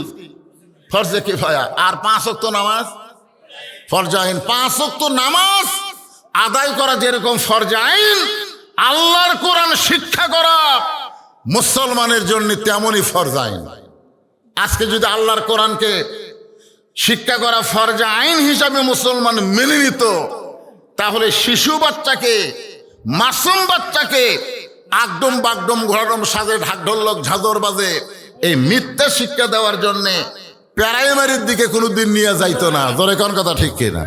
A: ফরজে কিফায়া, আর 5 ওয়াক্ত নামাজ ফরজে আইন। 5 ওয়াক্ত নামাজ আদায় করা যেরকম ফরজে আইন, আল্লাহর কোরআন শিক্ষা করা মুসলমানের জন্য তেমনই ফরজে আইন। আজকে যদি আল্লাহর কোরআনকে শিক্ষা করা ফরজে আইন হিসাবে মুসলমান মেনে নিত, তাহলে শিশু বাচ্চাকে মাসুম বাচ্চাকে আগডুম বাগডুম ঘোড়াডুম সাজে ঢাকঢোলক ঝাঁঝর বাজে এই মিথ্যা শিক্ষা দেওয়ার জন্যে প্রাইমারির দিকে কোনোদিন নিয়ে যাইতো না। জোরে কোন কথা ঠিক কিনা?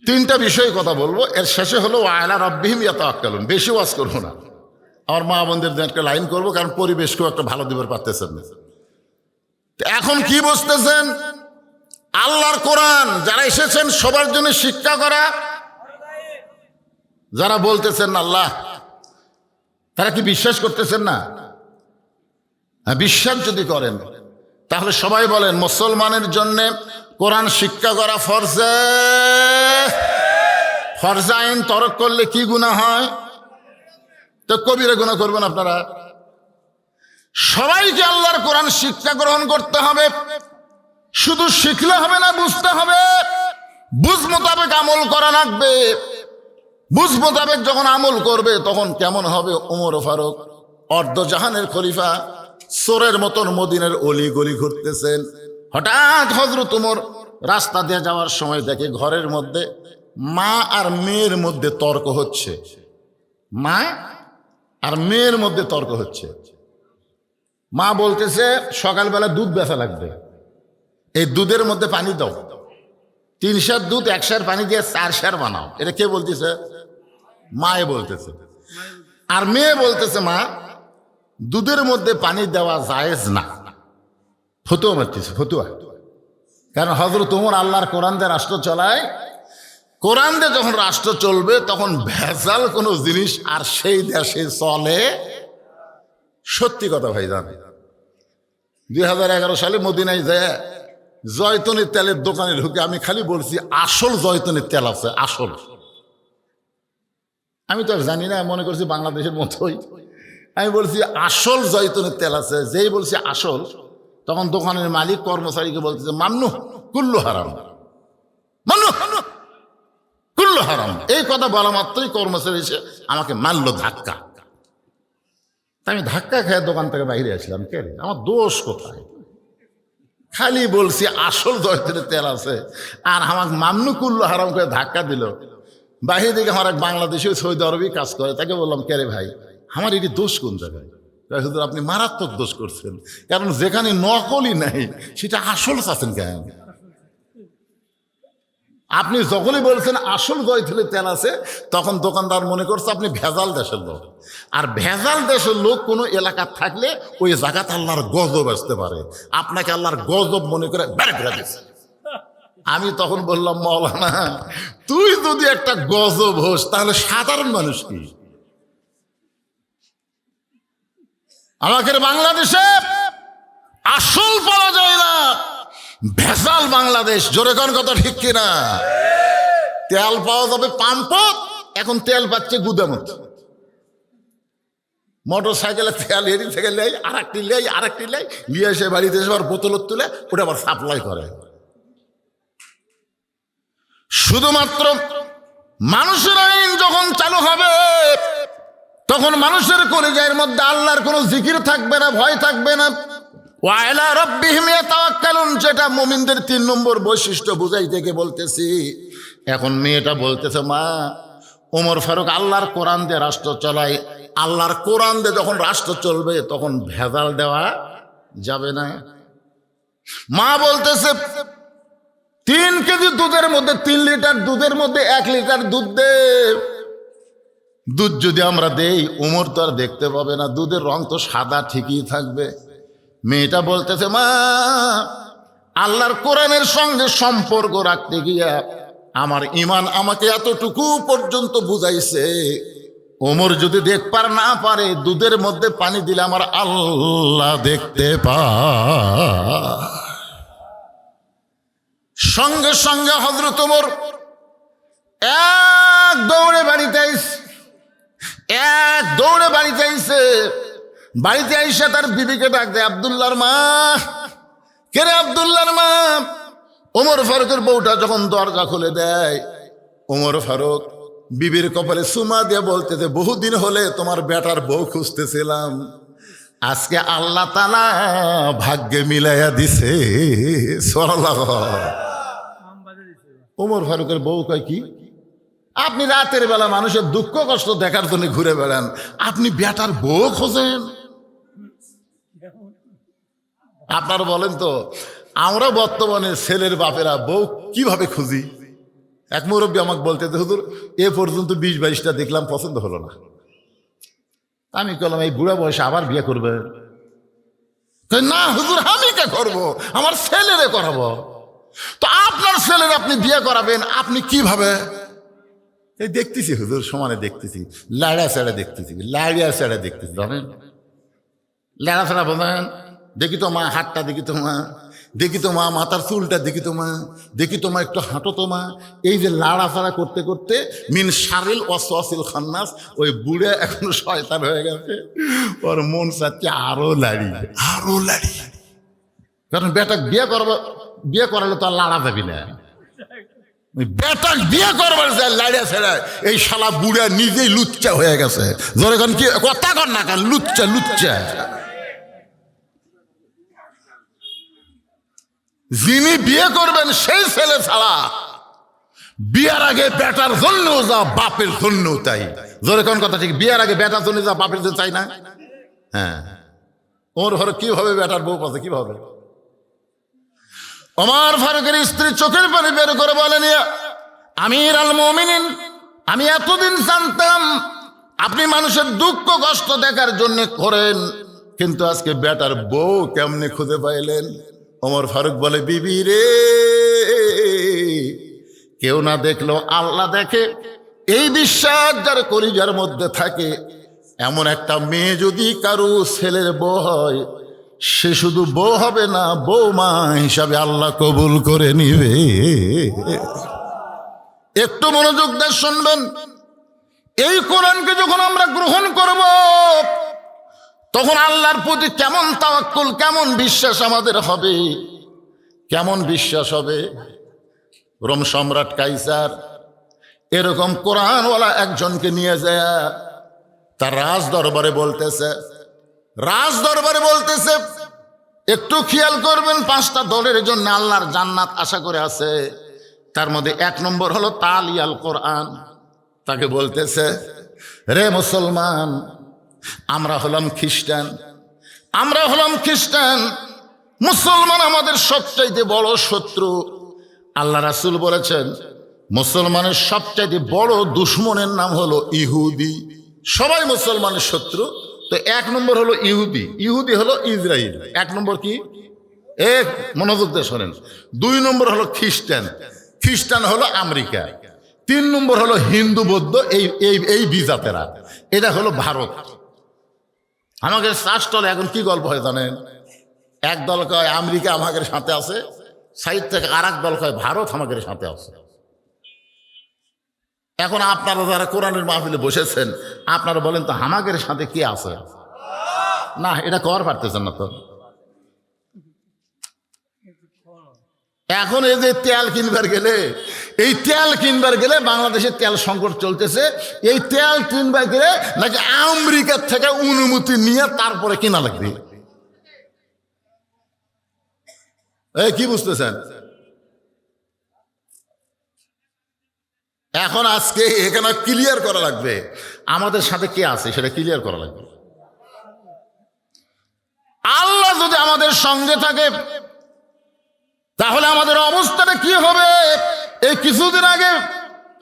A: তিনটা বিষয়ে কথা বলবো, এর শেষে হলো আলা রাব্বিহিম ইয়াতাওয়াক্কালুন। বেশি ওয়াজ করবো না, আমার মা বোনদের একটা লাইন করবো, কারণ পরিবেশকেও একটা ভালো দিবার পারতেছেন না। এখন কি বুঝতেছেন? আল্লাহর কোরআন যারা এসেছেন সবার জন্য শিক্ষা করা। যারা বলতেছেন না আল্লাহ, তারা কি বিশ্বাস করতেছেন না? বিশ্বাস যদি করেন তাহলে সবাই বলেন মুসলমানের জন্য কোরআন শিক্ষা করা ফরজে। ফরজে আইন তরক করলে কি গুনাহ হয়? তো কবিরা গুনাহ করবেন আপনারা। সবাইকে আল্লাহর কোরআন শিক্ষা গ্রহণ করতে হবে। শুধু শিখলে হবে না, বুঝতে হবে। বুঝ মোতাবেক আমল করা লাগবে। বুঝ মোতাবেক যখন আমল করবে তখন কেমন হবে? ওমর ফারুক অর্ধজাহানের খলিফা চোরের মতন মদিনার অলি গলি ঘুরতেছেন। হঠাৎ হযরত ওমর রাস্তা দিয়ে যাওয়ার সময় দেখে ঘরের মধ্যে মা আর মেয়ের মধ্যে তর্ক হচ্ছে। মা আর মেয়ের মধ্যে তর্ক হচ্ছে। মা বলতেছে সকালবেলা দুধ বেচা লাগবে, এই দুধের মধ্যে পানি দাও, 3 সের দুধ 1 সের পানি দিয়ে 4 সের বানাও। এটা কে বলতেছে? মায়ে বলতেছে। আর মেয়ে বলতেছে মা দুধের মধ্যে পানি দেওয়া জায়েজ না। ফতুয়া মারতেছে, ফতুয়া। কারণ হযরত ওমর আল্লাহর কোরআন দিয়ে রাষ্ট্র চালায়। কোরআন দিয়ে যখন রাষ্ট্র চলবে তখন ভেজাল কোনো জিনিস আর সেই দেশে চলে। সত্যি কথা ভাই জানে, 2011 সালে মদিনায় যায় জয়তুনের তেলের দোকানে ঢুকে আমি খালি বলছি আসল জয়তুনের তেল আছে, আসল। আমি তো আর জানি না, মনে করছি বাংলাদেশের মতোই। আমি বলছি আসল জয়তুনের তেল আছে। যেই বলছি আসল, তখন দোকানের মালিক কর্মচারীকে বলতেছে মামনু কুল্লু হারাম, মামনু কুল্লু হারাম। এই কথা বলা মাত্রই কর্মচারী এসে আমাকে মারলো ধাক্কা। আমি ধাক্কা খেয়ে দোকান থেকে বাইরে আসলাম। কে রে, আমার দোষ কোথায়? খালি বলছি আসল জয়তুনের তেল আছে, আর আমাকে মামনু কুল্লু হারাম করে ধাক্কা দিল। বাহির দিকে আমার এক বাংলাদেশি সৌদি আরবি কাজ করে, তাকে বললাম কে রে ভাই, আমার এটি দোষ কোন জায়গায়? হুজুর আপনি মারাত্মক দোষ করছেন, কারণ যেখানে নকলই নাই সেটা আসল চাচ্ছেন কেন? আপনি যখনই বলছেন আসল জয়তুনের তেল আছে, তখন দোকানদার মনে করছে আপনি ভেজাল দেশের লোক। আর ভেজাল দেশের লোক কোনো এলাকা থাকলে ওই জায়গাতে আল্লাহর গজব আসতে পারে। আপনাকে আল্লাহর গজব মনে করে বের করে দিচ্ছে। আমি তখন বললাম মাওলানা তুই যদি একটা গজব হোস তাহলে সাধারণ মানুষ কি? আমাদের বাংলাদেশে আসল পাওয়া যায় না, ভেজাল বাংলাদেশ। জোরে কোন কথা ঠিক কিনা? তেল পাওয়া যাবে পাম্প, এখন তেল পাচ্ছে গুদামত। মোটর সাইকেলে তেল এরি থেকে লেই, আরেকটি লেই, আরেকটি লেই, নিয়ে এসে বাড়িতে এসে আবার বোতলত তুলে ওটা আবার সাপ্লাই করে। শুধুমাত্র মানুষের আইন যখন চালু হবে তখন মানুষের কলিজার মধ্যে আল্লাহর কোনো জিকির থাকবে না, ভয় থাকবে না। ওয়ালা রাব্বিহিম ইয়াতাওয়াক্কালুন, যেটা মুমিনদের 3 নম্বর বৈশিষ্ট্য বুঝাই থেকে বলতেছি। এখন মেয়েটা বলতেছে মা ওমর ফারুক আল্লাহর কোরআন দিয়ে রাষ্ট্র চালায়, আল্লাহর কোরআন দিয়ে যখন রাষ্ট্র চলবে তখন ভেজাল দেওয়া যাবে না। মা বলতেছে 3 কেজি দুধের মধ্যে 3 লিটার দুধের মধ্যে 1 লিটার দুধ দে। দুধ যদি আমরা দেই ওমর তো আর দেখতে পাবে না, দুধের রং তো সাদা ঠিকই থাকবে। মেয়েটা বলতেছে মা আল্লাহর কোরআনের সঙ্গে সম্পর্ক রাখতে গিয়া আমার ঈমান আমাকে এতটুকু পর্যন্ত বুঝাইছে, ওমর যদি দেখবার না পারে দুধের মধ্যে পানি দিলে আমার আল্লাহ দেখতে পায়। সঙ্গে সঙ্গে হযরত ওমর এক দৌড়ে বাড়িতে আইছে, এক দৌড়ে বাড়িতে আইছে। বাড়িতে আইসা তার বিবিকে ডাক দেয় আব্দুল্লাহর মা। কে রে আব্দুল্লাহর মা? ওমর ফারুকের বউটা যখন দরজা খুলে দেয়, ওমর ফারুক বিবির কপালে সুমা দিয়ে বলতেছে বহুদিন হলে তোমার বেটার বউ খুঁজতেছিলাম, আজকে আল্লাহ তাআলা ভাগ্যে মিলাইয়া দিছে। সুবহানাল্লাহ। ওমর ফারুকের বউ কয় কি, আপনি রাতের বেলা মানুষের দুঃখ কষ্ট দেখার জন্য ঘুরে বেড়ান, আপনি বেটার বউ খোঁজেন? আপনারা বলেন তো, আমরা বর্তমানে ছেলের বাপেরা বউ কিভাবে খুঁজি? এক মুরব্বী আমাকে বলতে, হুজুর এ পর্যন্ত 20-22টা দেখলাম, পছন্দ হলো না। আমি বললাম, এই বুড়া বয়সে আবার বিয়ে করবে? না হুজুর, আমি কে করবো, আমার ছেলেরে করাবো। তো আপনার ছেলের আপনি বিয়ে করাবেন, আপনি কিভাবে? এই দেখতেছি হুজুর, সমানে দেখতেছি, লাড়া ছাড়া দেখতেছি, জানেন লাড়া ছাড়া বলেন, দেখি তো মা হাতটা, দেখি তো মা, দেখি তো মা মাথার চুলটা, দেখি তো মা, দেখি তো মা একটু হাঁটো তো মা। এই যে লাড়াছাড়া করতে করতে মিন শারিল ওয়াসওয়াসিল খান্নাস, ওই বুড়ে এখন শয়তান হয়ে গেছে, ওর মন চাচ্ছে আরো লাড়ি। কারণ বেটা বিয়ে করালে তো আর লাড়া যাবি না। বেটা বিয়ে করবার যায় লাড়িয়া ছেড়ে, এই শালা বুড়া নিজেই লুচ্চা হয়ে গেছে। যখন কি কথা কর না কেন, লুচ্চা। যিনি বিয়ে করবেন সেই ছেলে ছাড়া বিয়ের আগে বেটার জন্য যা, বাপের জন্য তাই। জোরে কোন কথা ঠিক, বিয়ের আগে বেটার জন্য যা, বাপের জন্য চাই না। হ্যাঁ, ওর ঘরে কিভাবে বেটার বউ পাচ্ছে, কিভাবে? ওমর ফারুকের স্ত্রী চোখের পানি বের করে বলেন, আমির আল মুমিনিন, আমি এতদিন জানতাম আপনি মানুষের দুঃখ কষ্ট দেখার জন্য করেন, কিন্তু আজকে বেটার বউ কেমনে খুঁজে পাইলেন? ওমর ফারুক বলে, বিবি রে, কেউ না দেখলো আল্লাহ দেখে। এই বিশ্বাস যার কলিজার মধ্যে থাকে, এমন একটা মেয়ে যদি কারো ছেলের বউ হয়, সে শুধু বউ হবে না, বৌমা হিসাবে আল্লাহ কবুল করে নিবে। একটু মনোযোগ দিয়ে শুনবেন। এই কোরআনকে যখন আমরা গ্রহণ করব, তখন আল্লাহর প্রতি কেমন তাওয়াক্কুল, কেমন বিশ্বাস আমাদের হবে, কেমন বিশ্বাস হবে। রোম সম্রাট কাইসার এরকম কোরআনওয়ালা একজনকে নিয়ে যায় তার রাজ দরবারে বলতেছে, একটু খেয়াল করবেন, 5টা দলের জন্য আল্লাহর জান্নাত আশা করে আছে। তার মধ্যে 1 নম্বর হলো তালিয়াল কোরআন। তাকে বলতেছে, রে মুসলমান, আমরা হলাম খ্রিস্টান, মুসলমান আমাদের সবচাইতে বড় শত্রু। আল্লাহ রাসূল বলেছেন, মুসলমানের সবচাইতে বড় দুশমনের নাম হলো ইহুদি। সবাই মুসলমানের শত্রু। তো 1 নম্বর হলো ইহুদি হলো ইসরায়েল। 1 নম্বর কি? মনোযোগ দিয়ে শোনেন। 2 নম্বর হলো খ্রিস্টান হলো আমেরিকা। 3 নম্বর হলো হিন্দু বৌদ্ধ, এই বিজাতেরা। এটা হলো ভারত। আমাদের শাসটলে এখন কি গল্প হয় জানেন? এক দল কয় আমেরিকা আমাদের সাথে আছে, সাইড থেকে আর এক দল কয় ভারত আমাদের সাথে আছে। এখন আপনারা যারা কোরআনের মাহফিলে বসেছেন, আপনারা বলেন তো আমাদের সাথে কি আছে? না, এটা কর পারতেছেন না তো। এখন এই যে তেল কিনবার গেলে বাংলাদেশের তেল সংকট চলতেছে, এই তেল কিনবার গেলে নাকি আমেরিকার থেকে অনুমতি নিয়ে তারপরে কিনা লাগবে। এই কি বুঝতেছেন? এখন আজকে এখানে ক্লিয়ার করা লাগবে আমাদের সাথে কে আছে, সেটা ক্লিয়ার করা লাগবে। আল্লাহ যদি আমাদের সঙ্গে থাকে তাহলে আমাদের অবস্থাটা কি হবে? এই কিছুদিন আগে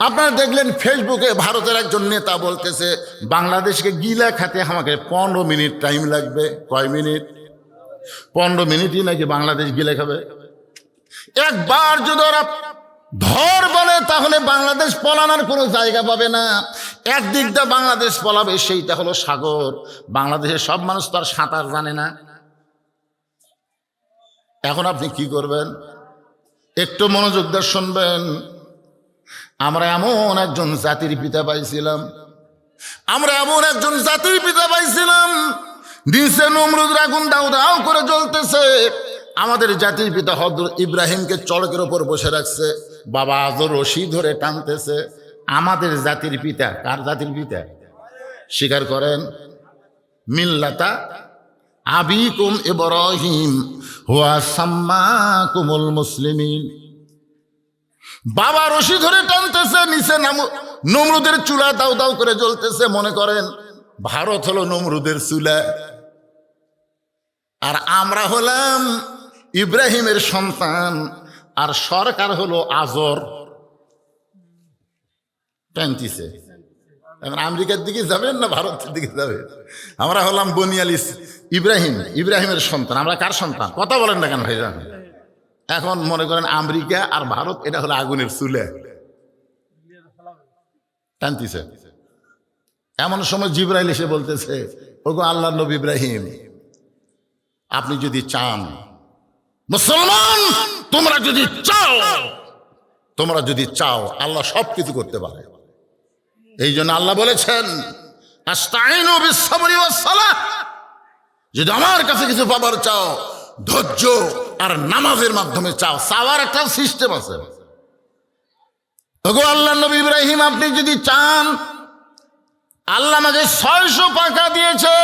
A: আপনারা দেখলেন ফেসবুকে ভারতের একজন নেতা বলতেছে, বাংলাদেশকে গিলা খাতে আমাকে 15 মিনিট টাইম লাগবে। কয় মিনিট? 15 মিনিটই নাকি বাংলাদেশ গিলে খাবে। একবার যদি ওরা ধর বলে তাহলে বাংলাদেশ পলানোর কোনো জায়গা পাবে না। একদিক দিয়ে বাংলাদেশ পলাবে, সেইটা হলো সাগর। বাংলাদেশের সব মানুষ তো আর সাঁতার জানে না। এখন আপনি কি করবেন? একটু মনোযোগ দিয়ে শুনবেন। আমরা এমন একজন জাতির পিতা পাইছিলাম, নিচে নমরুদ আগুন দাউ দাউ করে জ্বলতেছে। আমাদের জাতির পিতা হযরত ইব্রাহিমকে চড়কের ওপর বসে রাখছে, বাবা আজর রশি ধরে টানতেছে। আমাদের জাতির পিতা, কার জাতির পিতা? স্বীকার করেন, মিল্লাতা আবিকুম ইব্রাহিম হুয়া সাম্মাকুমুল মুসলিমিন। বাবা রশি ধরে টানতেছে, নিচে নমরুদের চুলা দাউ দাউ করে জ্বলতেছে। মনে করেন ভারত হলো নমরুদের চুলা, আর আমরা হলাম ইব্রাহিমের সন্তান, আর সরকার হলো আজর টানতিছে। এখন আমেরিকার দিকে যাবেন না ভারতের দিকে যাবেন? আমরা হলাম বনিয়াল ইব্রাহিমের সন্তান। আমরা কার সন্তান? কথা বলেন না কেন ভাইজান? এখন মনে করেন আমেরিকা আর ভারত এটা হলো আগুনের চুলা টানতিছে। এমন সময় জিবরাইল এসে বলতেছে, ওগো আল্লাহর নবী ইব্রাহিম, আপনি যদি চান, মুসলমান তোমরা যদি চাও আল্লাহ সবকিছু করতে পারে। এই জন্য আল্লাহ বলেছেন, আস্তাইনু বিস-সাবরি ওয়াস-সালাহ, যদি আমার কাছে কিছু পাবার চাও ধৈর্য আর নামাজের মাধ্যমে চাও। চাওয়ার একটা সিস্টেম আছে। ওগো আল্লাহর নবী ইব্রাহিম, আপনি যদি চান, আল্লাহ আমাকে 600 পাখা দিয়েছে,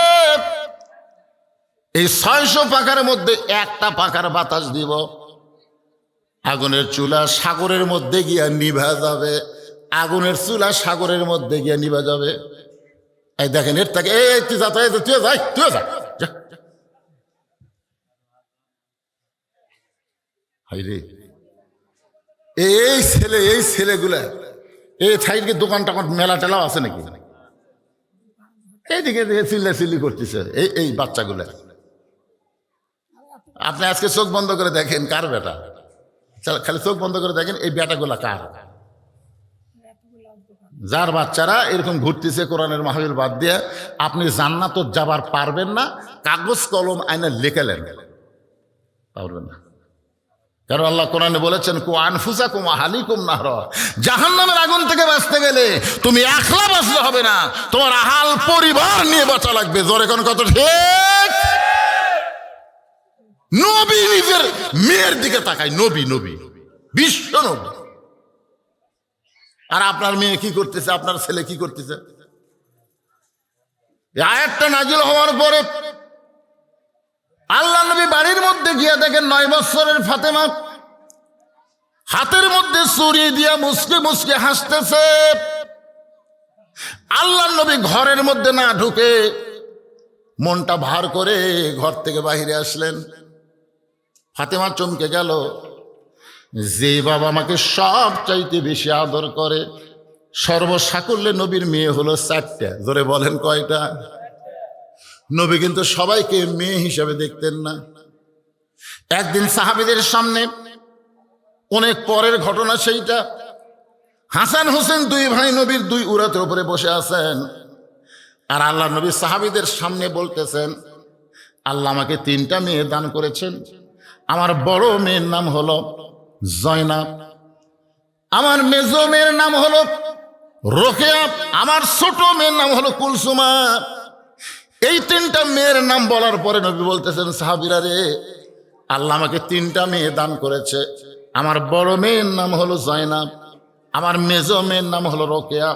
A: এই 600 পাখার মধ্যে একটা পাখার বাতাস দিব, আগুনের চুলা সাগরের মধ্যে গিয়া নিভা যাবে। আগুনের চুলা সাগরের মধ্যে গিয়া নিভা যাবে। এই দেখেন এর থেকে তুই যা। হাইরে এই ছেলেগুলা এই সাইডকে দোকান টোকান মেলা টেলাও আছে নাকি? এইদিকে চিল্লি করতেছে এই বাচ্চাগুলা। আপনি আজকে চোখ বন্ধ করে দেখেন কার বেটা, খালি চোখ বন্ধ করে দেখেন এই বেটাগুলা কার, যার বাচ্চারা এরকম ঘুরতেছে কোরআনের মাহফিল বাদ দিয়ে। আপনি জান্নাত যাবার পারবেন না, কাগজ কলম আইনা লেখালেন পারবেন না। কারণ আল্লাহ কোরআনে বলেছেন, কু আনফুসাকুম ওয়া আহলিকুম নারা, জাহান্নামের আগুন থেকে বাঁচতে গেলে তুমি একলা বাঁচলে হবে না, তোমার আহাল পরিবার নিয়ে বাঁচা লাগবে। জোরে কোন কত ঠিক? নবী নিজের মেয়ের দিকে তাকায়, নবী বিশ্ব নবী। আর আপনার মেয়ে কি করতেছে, আপনার ছেলে কি করতেছে? আয়াতটা নাজিল হওয়ার পরে আল্লাহ নবী বাড়ির মধ্যে গিয়ে দেখেন 9 বছরের ফাতেমা হাতের মধ্যে ছুরি দিয়া মুসকে হাসতেছে। আল্লাহ নবী ঘরের মধ্যে না ঢুকে মনটা ভার করে ঘর থেকে বাহিরে আসলেন। ফাতেমা চমকে গেল, যে বাবা আমাকে সব চাইতে বেশি আদর করে, সর্বসাকুল্যে নবীর মেয়ে হলো 4টা। জোরে বলেন কয়টা? নবী কিন্তু সবাইকে মেয়ে হিসাবে দেখতেন না। একদিন সাহাবীদের সামনে, অনেক পরের ঘটনা সেইটা, হাসান হোসেন 2 ভাই নবীর 2 উরাতের উপরে বসে আছেন, আর আল্লাহ নবী সাহাবীদের সামনে বলতেছেন, আল্লাহ আমাকে 3টা মেয়ে দান করেছেন। আমার বড় মেয়ের নাম হলো জয়নাব, আমার মেজো মেয়ের নাম হলো রোকেয়া, আমার ছোট মেয়ের নাম হলো কুলসুমা। এই 3টা মেয়ের নাম বলার পরে নবী বলতেছেন, সাহাবীরা রে, আল্লাহ আমাকে 3টা মেয়ে দান করেছে। আমার বড় মেয়ের নাম হলো জয়নাব, আমার মেজো মেয়ের নাম হলো রোকেয়া,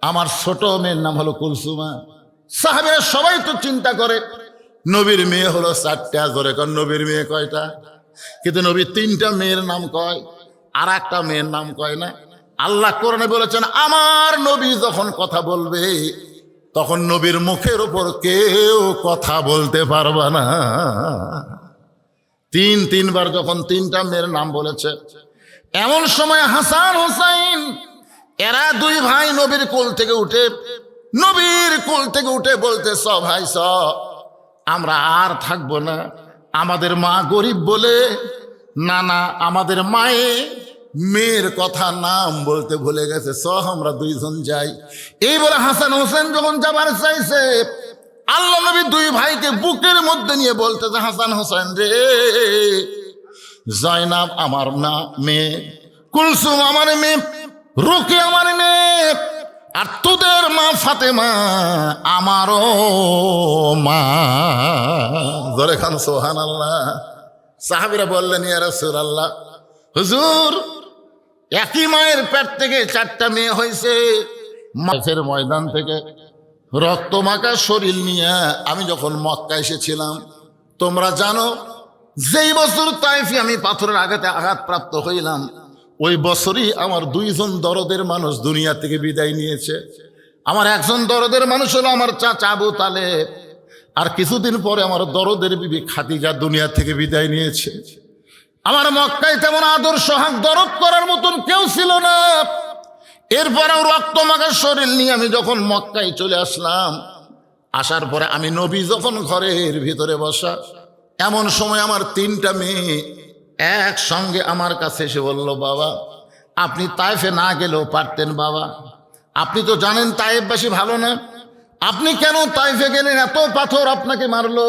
A: আমার ছোট মেয়ের নাম হলো কুলসুমা। সাহাবীরা সবাই তো চিন্তা করে নবীর মেয়ে হলো 4টা। জোরে কর, নবীর মেয়ে কয়টা? কিন্তু নবী 3টা মেয়ের নাম কয়, আর একটা মেয়ের নাম কয় না। আল্লাহ কোরআনে বলেছেন, আমার নবী যখন কথা বলবে তখন নবীর মুখের উপর কেউ কথা বলতে পারবে না। 3বার যখন 3টা মেয়ের নাম বলেছে, এমন সময় হাসান হোসাইন এরা 2 ভাই নবীর কোল থেকে উঠে বলতেছ, ভাই আমরা আর থাকবো না, আমাদের মা গরিব বলে না আমাদের মেয়ের কথা নাম বলতে ভুলে গেছে, আমরা 2 জন যাই। এই বলে হাসান হোসেন যখন যাবার চাইছে, আল্লাহ নবী 2 ভাইকে বুকের মধ্যে নিয়ে বলতেছে, হাসান হোসেন রে, জয়নাব আমার মেয়ে, কুলসুম আমার মেয়ে, রুকি আমার মেয়ে, আর তোদের মা ফাতেমা আমারও মা। জোরে খান সুবহানাল্লাহ। সাহাবীরা বললেন, ইয়া রাসূলুল্লাহ, হুজুর একই মায়ের পেট থেকে 4টা মেয়ে হয়েছে। মাছের ময়দান থেকে রক্তমাখা শরীর নিয়ে আমি যখন মক্কা এসেছিলাম, তোমরা জানো যেই বছর তাইফে আমি পাথরের আঘাতে আঘাতপ্রাপ্ত হইলাম, ওই বছরই আমার দুইজন দরদের মানুষ দুনিয়া থেকে বিদায় নিয়েছে। আমার একজন দরদের মানুষ হলো আমার চাচা আবু তালেব, আর কিছুদিন পরে আমার দরদের বিবি খাদিজা দুনিয়া থেকে বিদায় নিয়েছে। আমার মক্কায় তেমন আদর্শ হাক দরদ করার মতন কেউ ছিল না। এরপরেও রক্তমাখা শরীর নিয়ে আমি যখন মক্কায় চলে আসলাম, আসার পরে আমি নবী যখন ঘরের ভিতরে বসা, এমন সময় আমার 3টা মেয়ে একসঙ্গে আমার কাছে এসে বলল, বাবা আপনি তাইফে না গেলেও পারতেন, বাবা আপনি তো জানেন তাইফবাসী ভালো না, আপনি কেন তাইফে গেলেন? এত পাথর আপনাকে মারলো,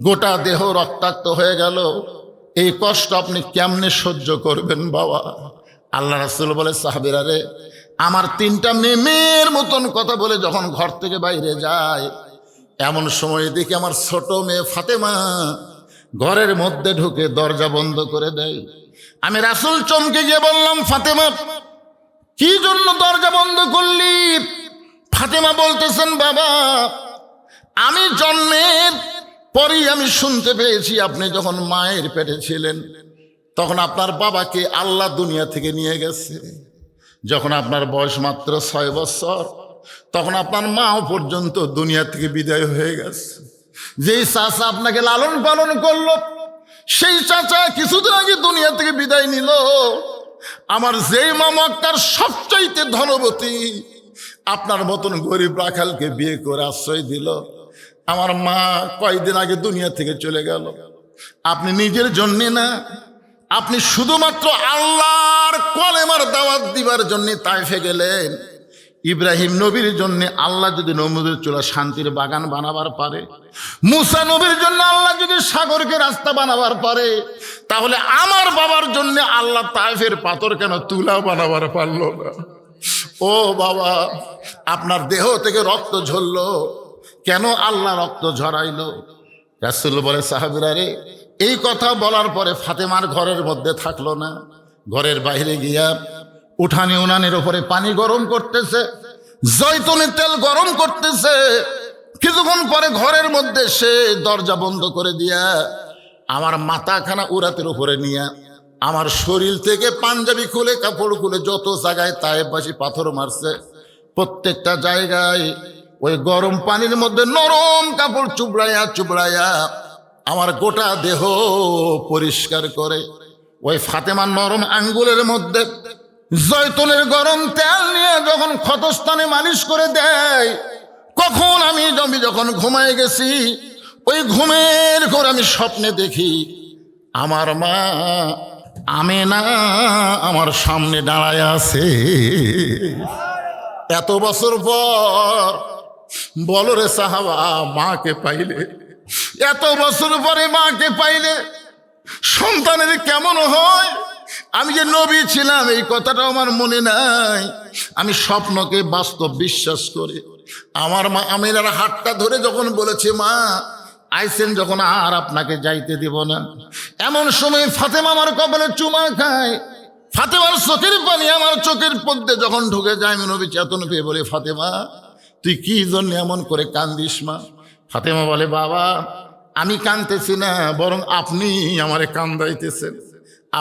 A: গোটা দেহ রক্তাক্ত হয়ে গেল, এই কষ্ট আপনি কেমনে সহ্য করবেন বাবা? আল্লাহ রাসূল বলে, সাহাবীরা রে, আমার 3টা মেয়ের মতন কথা বলে যখন ঘর থেকে বাইরে যায়, এমন সময় দেখি আমার ছোট মেয়ে ফাতেমা ঘরের মধ্যে ঢুকে দরজা বন্ধ করে দেয়। আমি রাসূল চমকে গিয়ে বললাম, ফাতেমা কি জন্য দরজা বন্ধ করলি? ফাতেমা বলতেছেন, বাবা আমি জন্মের পরেই আমি শুনতে পেয়েছি আপনি যখন মায়ের পেটে ছিলেন তখন আপনার বাবাকে আল্লাহ দুনিয়া থেকে নিয়ে গেছে। যখন আপনার বয়স মাত্র 6 বছর, তখন আপনার মাও পর্যন্ত দুনিয়া থেকে বিদায় হয়ে গেছে। যেই চাচা আপনাকে লালন পালন করলো, সেই চাচা কিছুদিন আগে দুনিয়া থেকে বিদায় নিল। আমার যেই মা মক্কার সবচাইতে ধনবতী, আপনার মতন গরিব রাখালকে বিয়ে করে আশ্রয় দিল, আমার মা কয়েকদিন আগে দুনিয়া থেকে চলে গেল। আপনি নিজের জন্যে না, আপনি শুধুমাত্র আল্লাহর কলেমার দাওয়াত দিবার জন্য তাইফে গেলেন। ইব্রাহিম নবীর জন্য আল্লাহ যদি নমরুদের চুলা শান্তির বাগান বানাবার পারে, মুসা নবীর জন্য আল্লাহ যদি সাগরকে রাস্তা বানাবার পারে, তাহলে আমার বাবার জন্য আল্লাহ তাইফের পাথর কেন তুলা বানাবার পারল না? ও বাবা, আপনার দেহ থেকে রক্ত ঝরলো কেন? আল্লাহ রক্ত ঝরাইল। রাসূল বলে, সাহাবীরা রে, এই কথা বলার পরে ফাতেমার ঘরের মধ্যে থাকলো না, ঘরের বাইরে গিয়া উঠানে উনানের উপরে পানি গরম করতেছে, জয়তুনের তেল গরম করতেছে। কিছুক্ষণ পরে ঘরের মধ্যে সে দরজা বন্ধ করে দিয়া আমার মাথাখানা উরাতের উপরে নিয়ে আমার শরীর থেকে পাঞ্জাবি খুলে কাপড় খুলে যত জায়গায় তায়েফবাসী পাথর মারছে প্রত্যেকটা জায়গায় ওই গরম পানির মধ্যে নরম কাপড় চুবড়াইয়া চুবড়াইয়া আমার গোটা দেহ পরিষ্কার করে ওই ফাতেমার নরম আঙ্গুলের মধ্যে জয়তুনের গরম তেল নিয়ে যখন ক্ষতস্থানে মালিশ করে দেয়, কখন আমি যখন ঘুমায় গেছি, ওই ঘুমের ঘোর আমি স্বপ্নে দেখি আমার মা আমেনা আমার সামনে দাঁড়ায় আছে। এত বছর পর বলো রে সাহাবা, মাকে পাইলে, এত বছর পরে মাকে পাইলে সন্তানের কেমন হয়? আমি যে নবী ছিলাম এই কথাটা আমার মনে নাই, আমি স্বপ্নকে বাস্তব বিশ্বাস করি। আমার মা আমিনার হাতটা ধরে যখন বলেছে, মা আইসেন যখন আর আপনাকে যাইতে দিব না, এমন সময় ফাতেমা আমার কপালে চুমা খায়। ফাতেমার চোখের পানি আমার চোখের মধ্যে যখন ঢুকে যায়, আমি নবী চেতন পেয়ে বলে, ফাতেমা তুই কি জন্য এমন করে কান্দিস মা? ফাতেমা বলে, বাবা আমি কাঁদতেছি না, বরং আপনি আমারে কান্দাইতেছেন।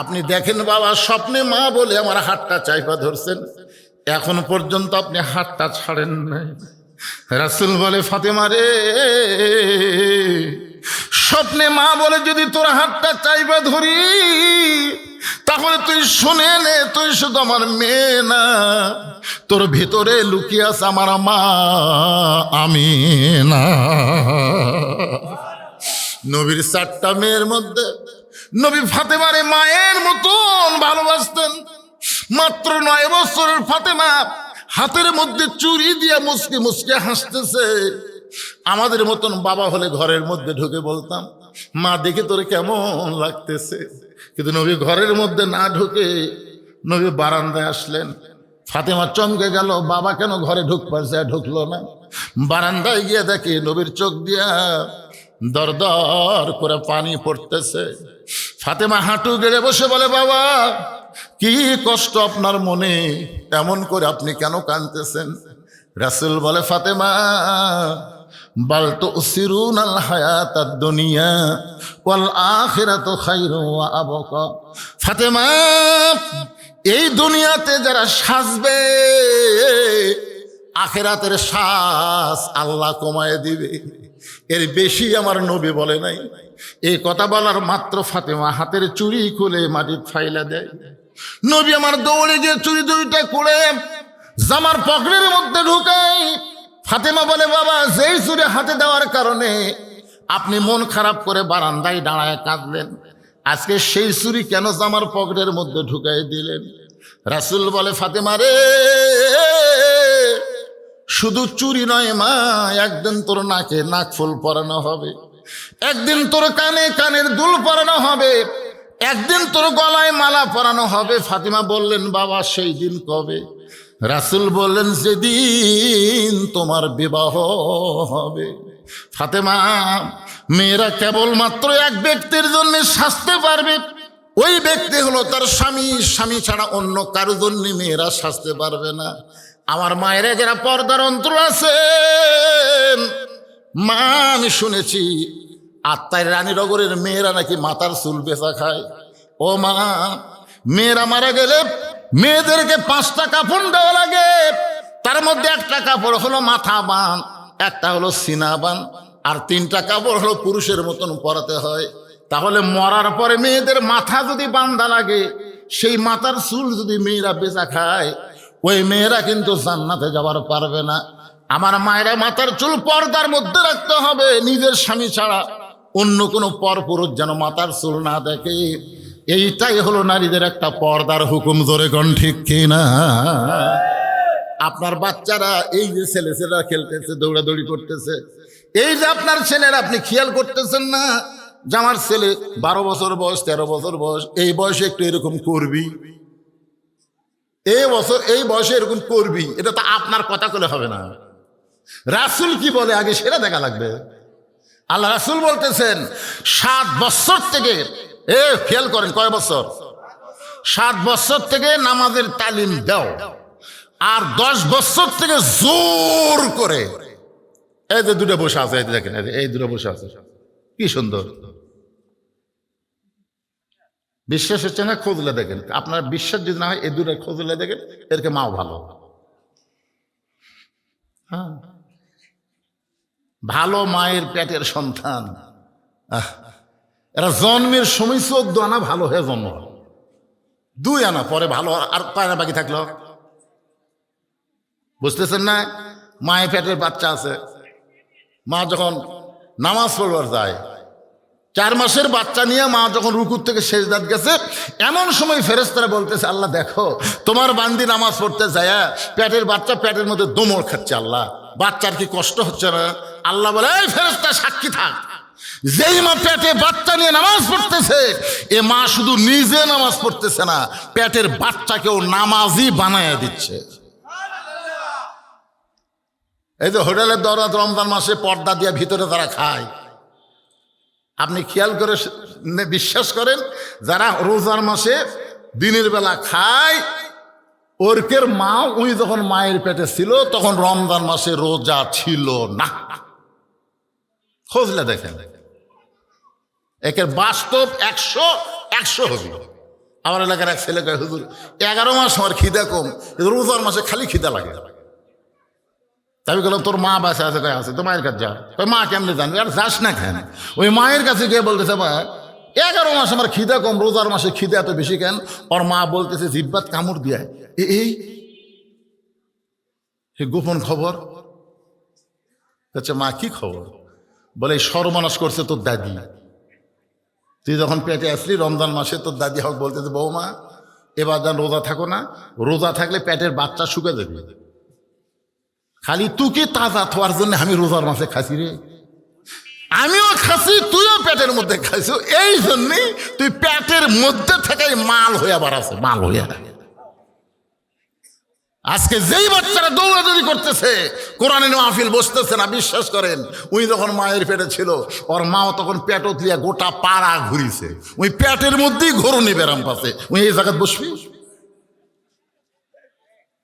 A: আপনি দেখেন বাবা, স্বপ্নে মা বলে আমার হাতটা চাইপা ধরছেন, এখন পর্যন্ত আপনি হাতটা ছাড়েন নাই। রাসূল বলে, ফাতেমা রে, স্বপ্নে মা বলে যদি তোর হাতটা চাইপা ধরি, তাহলে তুই শুনে নে, তুই শুধু আমার মেয়ে না, তোর ভেতরে লুকিয়ে আছে আমার মা আমিনা। নবীর 4টা মেয়ের মধ্যে নবী ফাতেমারে মায়ের মতন ভালোবাসতেন। মাত্র 9 বছরের ফাতেমা হাতের মধ্যে চুরি দিয়ে মুসকে মুসকে হাসতেছে। আমাদের মতন বাবা হলে ঘরের মধ্যে ঢুকে বলতাম, মা দেখে তোরে কেমন লাগতেছে, কিন্তু নবী ঘরের মধ্যে না ঢুকে নবী বারান্দায় আসলেন। ফাতেমা চমকে গেল, বাবা কেন ঘরে ঢুকলো না? বারান্দায় গিয়ে দেখে নবীর চোখ দিয়া দর দর করে পানি পড়তেছে। ফাতেমা হাঁটু গেড়ে বসে বলে, বাবা কি কষ্ট আপনার মনে, এমন করে আপনি কেন কাঁদতেছেন? রাসূল বলে, ফাতেমা বাল তুসিরুনাল হায়াতাদ দুনিয়া ওয়াল আখিরাতু খায়রুন ওয়া আবকা। ফাতেমা, এই দুনিয়াতে যারা সাজবে আখিরাতের শ্বাস আল্লাহ কমায় দিবে। এর বেশি আমার নবী বলে নাই। এই কথা বলার মাত্র ফাতেমা হাতের চুড়ি খুলে মাটির ফাইলা দেয়। নবী আমার দৌড়ে গিয়ে চুড়ি দুইটা খুলে জামার পকেটের মধ্যে ঢুকায়। ফাতেমা বলে, বাবা, যেই চুড়ি হাতে দেওয়ার কারণে আপনি মন খারাপ করে বারান্দায় দাঁড়ায় কাঁদলেন, আজকে সেই চুড়ি কেন জামার পকেটের মধ্যে ঢুকাই দিলেন? রাসূল বলে, ফাতেমা রে, শুধু চুরি নয় মা, একদিন তোর নাকে নাকফুল পরানো হবে, একদিন তোর কানে কানের দুল পরানো হবে, একদিন তোর গলায় মালা পরানো হবে। ফাতেমা বললেন, বাবা, সেই দিন কবে? রাসূল বললেন, যেদিন তোমার বিবাহ হবে। ফাতেমা, মেয়েরা কেবলমাত্র এক ব্যক্তির জন্য সাজতে পারবে, ওই ব্যক্তি হলো তার স্বামী। স্বামী ছাড়া অন্য কারো জন্য মেয়েরা সাজতে পারবে না। আমার মায়েরা যারা পর্দার অন্তর আছেন, মা, আমি শুনেছি আত্মায় রানীনগরের মেয়েরা নাকি মাথার চুল বেচা খায়। ও মা, মেয়েরা মারা গেলে মেয়েদেরকে 5টা কাপড় দেওয়া লাগে। তার মধ্যে একটা কাপড় হলো মাথা বান, একটা হলো সিনা বান, আর 3টা কাপড় হলো পুরুষের মতন পরাতে হয়। তাহলে মরার পরে মেয়েদের মাথা যদি বান্ধা লাগে, সেই মাথার চুল যদি মেয়েরা বেচা খায়, ওই মেয়েরা কিন্তু জান্নাতে যাওয়ার পারবে না। আমার মায়েরা মাথার চুল পর্দার মধ্যে রাখতে হবে, নিজের স্বামী ছাড়া অন্য কোনো পরপুরুষ যেন মাথার চুল না দেখে। এইটাই হলো নারীদের একটা পর্দার হুকুম। জোরে কোন ঠিক কিনা? আপনার বাচ্চারা, এই যে ছেলেরা খেলতেছে, দৌড়াদৌড়ি করতেছে, এই যে আপনার ছেলেরা, আপনি খেয়াল করতেছেন না যে আমার ছেলে 12 বছর বয়স, 13 বছর বয়স, এই বয়সে একটু এরকম করবি, এই বয়সে এরকম করবি, এটা তো আপনার কথা বলে হবে না। রাসূল কি বলে আগে সেটা দেখা লাগবে। আল্লাহ রাসূল বলতেছেন, 7 বছর থেকে, খেয়াল করেন কয় বছর, 7 বছর থেকে নামাজের তালিম দাও, আর 10 বছর থেকে জোর করে, এই যে দুটো বসে আছে, এই দেখেন, এই দুটো বসে আছে, কি সুন্দর। বিশ্বাস হচ্ছে না? খোঁজলে দেখেন। আপনার বিশ্বাস যদি না হয়, এই দুটো খোঁজলে দেখেন, এরকে মাও ভালো। হ্যাঁ, ভালো মায়ের পেটের সন্তান। এরা জন্মের সময় 14 আনা ভালো হয়ে জন্ম হয়, 2 আনা পরে ভালো, আর 5 আনা বাকি থাকলো। বুঝতেছেন না? মায়ের পেটের বাচ্চা আছে, মা যখন নামাজ পড়বার যায়, 4 মাসের বাচ্চা নিয়ে মা যখন রুকুর থেকে সেজদাত গেছে, এমন সময় ফেরেশতারা বলতেছে, আল্লাহ দেখো, তোমার বান্দি নামাজ পড়তে যায় পেটের বাচ্চা পেটের মধ্যে দমড় খাচ্ছে, আল্লাহ বাচ্চার কি কষ্ট হচ্ছে না? আল্লাহ বলে, এই ফেরেশতা সাক্ষী থাক, যেই মা পেটে বাচ্চা নিয়ে নামাজ পড়তেছে, এ মা শুধু নিজে নামাজ পড়তেছে না, পেটের বাচ্চাকেও নামাজি বানায় দিচ্ছে। এই যে হোটেলের দরজা রমজান মাসে পর্দা দিয়ে ভিতরে তারা খায়, আপনি খেয়াল করে বিশ্বাস করেন, যারা রোজার মাসে দিনের বেলা খায়, ওরকের মা, উনি যখন মায়ের পেটে ছিল তখন রমজান মাসে রোজা ছিল না। খোঁজলে দেখেন, একের বাস্তব 100 হবে। আমার এলাকার এক ছেলে কয়, হুজুর 11 মাস আমার খিদা কম, রোজার মাসে খালি খিদা লাগে। আমি বললাম, তোর মা বাসা আছে? কয় আছে। তো মায়ের কাছে যা। ওই মা কেমনে জানবে? আর যাস না কেন? ওই মায়ের কাছে গিয়ে বলতেছে, মা 11 মাস আমার খিদা কম, রোজার মাসে খিদা এত বেশি কেন? ওর মা বলতেছে, জিব্বাত কামড় দিয়ে। এই গোপন খবর। মা কি খবর? বলে, সর্বনাশ করছে তোর দাদি। তুই যখন পেটে আসলি রমজান মাসে, তোর দাদি হক বলতেছে, বৌমা এবার যেন রোজা থাকো না, রোজা থাকলে পেটের বাচ্চা শুকে যাবে, খালি তুকে তাজা থাকার জন্য আমি রোজার মাসে খাসি রে। আমিও খাসি, তুইও পেটের মধ্যে খাইছো, এই জন্যই তুই পেটের মধ্যে থেকে মাল হইয়া বাড়াছে, মাল হইয়া। আজকে যেই বাচ্চারা দৌড়াদৌড়ি করতেছে, কোরআনে মাহফিল বসতেছে না, বিশ্বাস করেন, উনি যখন মায়ের পেটে ছিল, ওর মাও তখন পেটত লিয়া গোটা পাড়া ঘুরিছে, ওই পেটের মধ্যেই ঘরুনি ব্যারাম পাচ্ছে, উনি এই জায়গায় বসবি।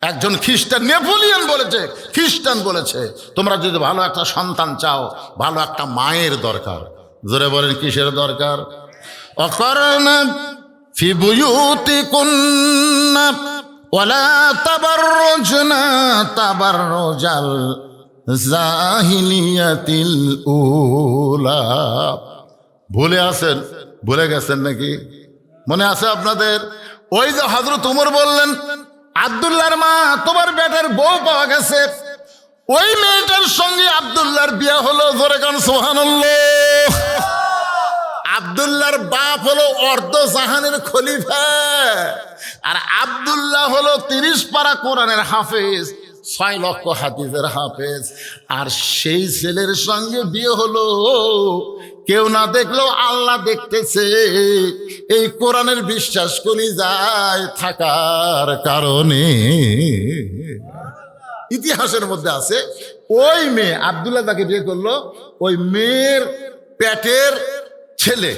A: একজন খ্রিস্টান, নেপোলিয়ন বলেছে, খ্রিস্টান বলেছে, তোমরা যদি ভালো একটা সন্তান চাও, ভালো একটা মায়ের দরকার। জোরে বলেন কিসের দরকার? অকরনা ফি বুয়ুতিকুন্না ওয়ালা তাবাররুজনা তাবাররুজাল জাহিলিয়াতিল উলা। ভুলে গেছেন নাকি? মনে আছে আপনাদের? ওই যে হযরত ওমর বললেন, আব্দুল্লাহর মা, তোমার বেটার বউ পাওয়া গেছে। ওই মেয়েটার সঙ্গে আব্দুল্লাহর বিয়ে হলো। জোরে কান সুবহানাল্লাহ। আব্দুল্লাহর বাপ হলো অর্ধ জাহানের খলিফা, আর আব্দুল্লাহ হলো 30 পারা কোরআনের হাফেজ, 6 লক্ষ হাদিসের হাফেজ। আর সেই ছেলের সঙ্গে বিয়ে হলো, কেউ না দেখলেও আল্লাহ দেখতেছে। এই কোরআনের বিশ্বাস করি যায় থাকার কারণে। ইতিহাসের মধ্যে আছে, ওই মেয়ে আব্দুল্লাহ তাকে বিয়ে করলো, ওই মেয়ের পেটের ছেলে,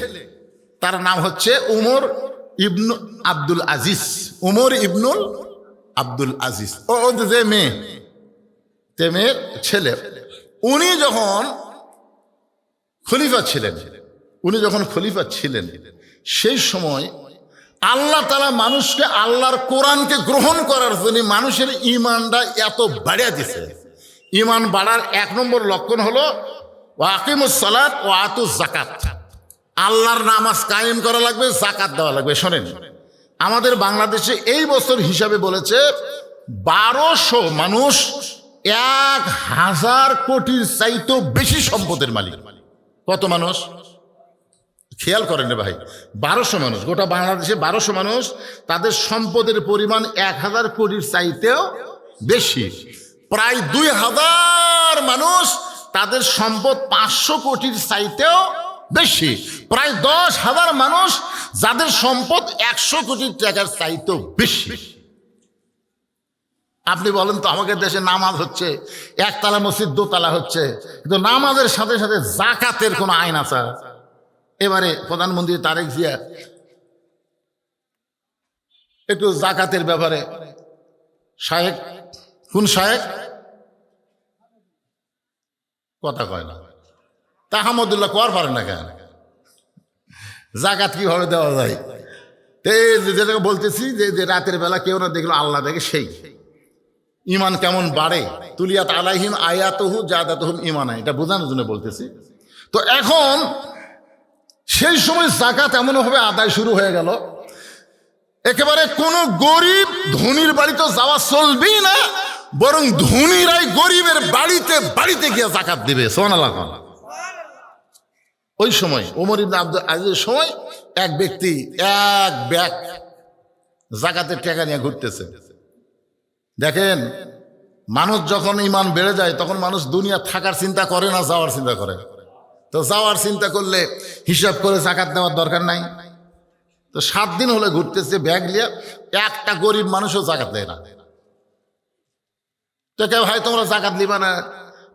A: তার নাম হচ্ছে উমর ইবনু আব্দুল আজিজ। উমর ইবনুল আব্দুল আজিজ। ও যে মেয়ের ছেলে, উনি যখন খলিফা ছিলেন, সেই সময় আল্লাহ তাআলা মানুষকে, আল্লাহর কোরআনকে গ্রহণ করার জন্য মানুষের ঈমানটা এত বাড়িয়ে দিছে। ঈমান বাড়ার 1 নম্বর লক্ষণ হলো ওয়াকিমুস সালাত ওয়া আতুজ যাকাত। আল্লাহর নামাজ কায়েম করা লাগবে, যাকাত দেওয়া লাগবে। শোনেন, আমাদের বাংলাদেশে এই বছর হিসাবে বলেছে 1200 মানুষ 1000 কোটির চাইতেও বেশি সম্পদের মালিক। কত মানুষ? খেয়াল করেন রে ভাই, 1200 মানুষ, গোটা বাংলাদেশে 1200 মানুষ, তাদের সম্পদের পরিমাণ 1000 কোটির চাইতেও বেশি। প্রায় 2000 মানুষ, তাদের সম্পদ 500 কোটির চাইতেও বেশি। প্রায় 10,000 মানুষ, যাদের সম্পদ 100 কোটি টাকার চাইতেও বেশি। আপনি বলেন তো, আমাদের দেশে নামাজ হচ্ছে, একতলা মসজিদ 2 তলা হচ্ছে, কিন্তু নামাজের সাথে সাথে যাকাতের কোনো আইন আছে? এবারে প্রধানমন্ত্রী তারেক জিয়া একটু যাকাতের ব্যাপারে, শায়েক, কোন শায়েক কথা কয় না, তাহমদুল্লাহ কর পারে না কেন? যাকাত কিভাবে দেওয়া যায়? যেটাকে বলতেছি, যে রাতের বেলা কেউ না দেখলো আল্লাহ দেখে, সেই ঈমান কেমন বাড়ে। তুলিয়াত আলাইহিম আয়াতুহু জাদাতুহুম ঈমানা, এটা বোঝানোর জন্য বলতেছি। তো এখন সেই সময় যাকাত এমনভাবে আদায় শুরু হয়ে গেল, একেবারে কোনো গরিব ধনীর বাড়িতে যাওয়া চলবেই না, বরং ধনীরাই গরিবের বাড়িতে বাড়িতে গিয়ে যাকাত দিবে। সুবহানাল্লাহ। ওই সময় ওমর ইবনে আব্দুল আজিজের সময় এক ব্যক্তি 1 ব্যাগ যাকাতের টাকা নিয়ে ঘুরতেছে। দেখেন, মানুষ যখন ঈমান বেড়ে যায়, তখন মানুষ দুনিয়া থাকার চিন্তা করে না, যাওয়ার চিন্তা করে। তো যাওয়ার চিন্তা করলে হিসাব করে যাকাত দেওয়ার দরকার নাই। তো 7 দিন হলে ঘুরতেছে ব্যাগ নিয়ে, একটা গরিব মানুষও যাকাত দেয় না। তো কে ভাই তোমরা যাকাত দিবা না?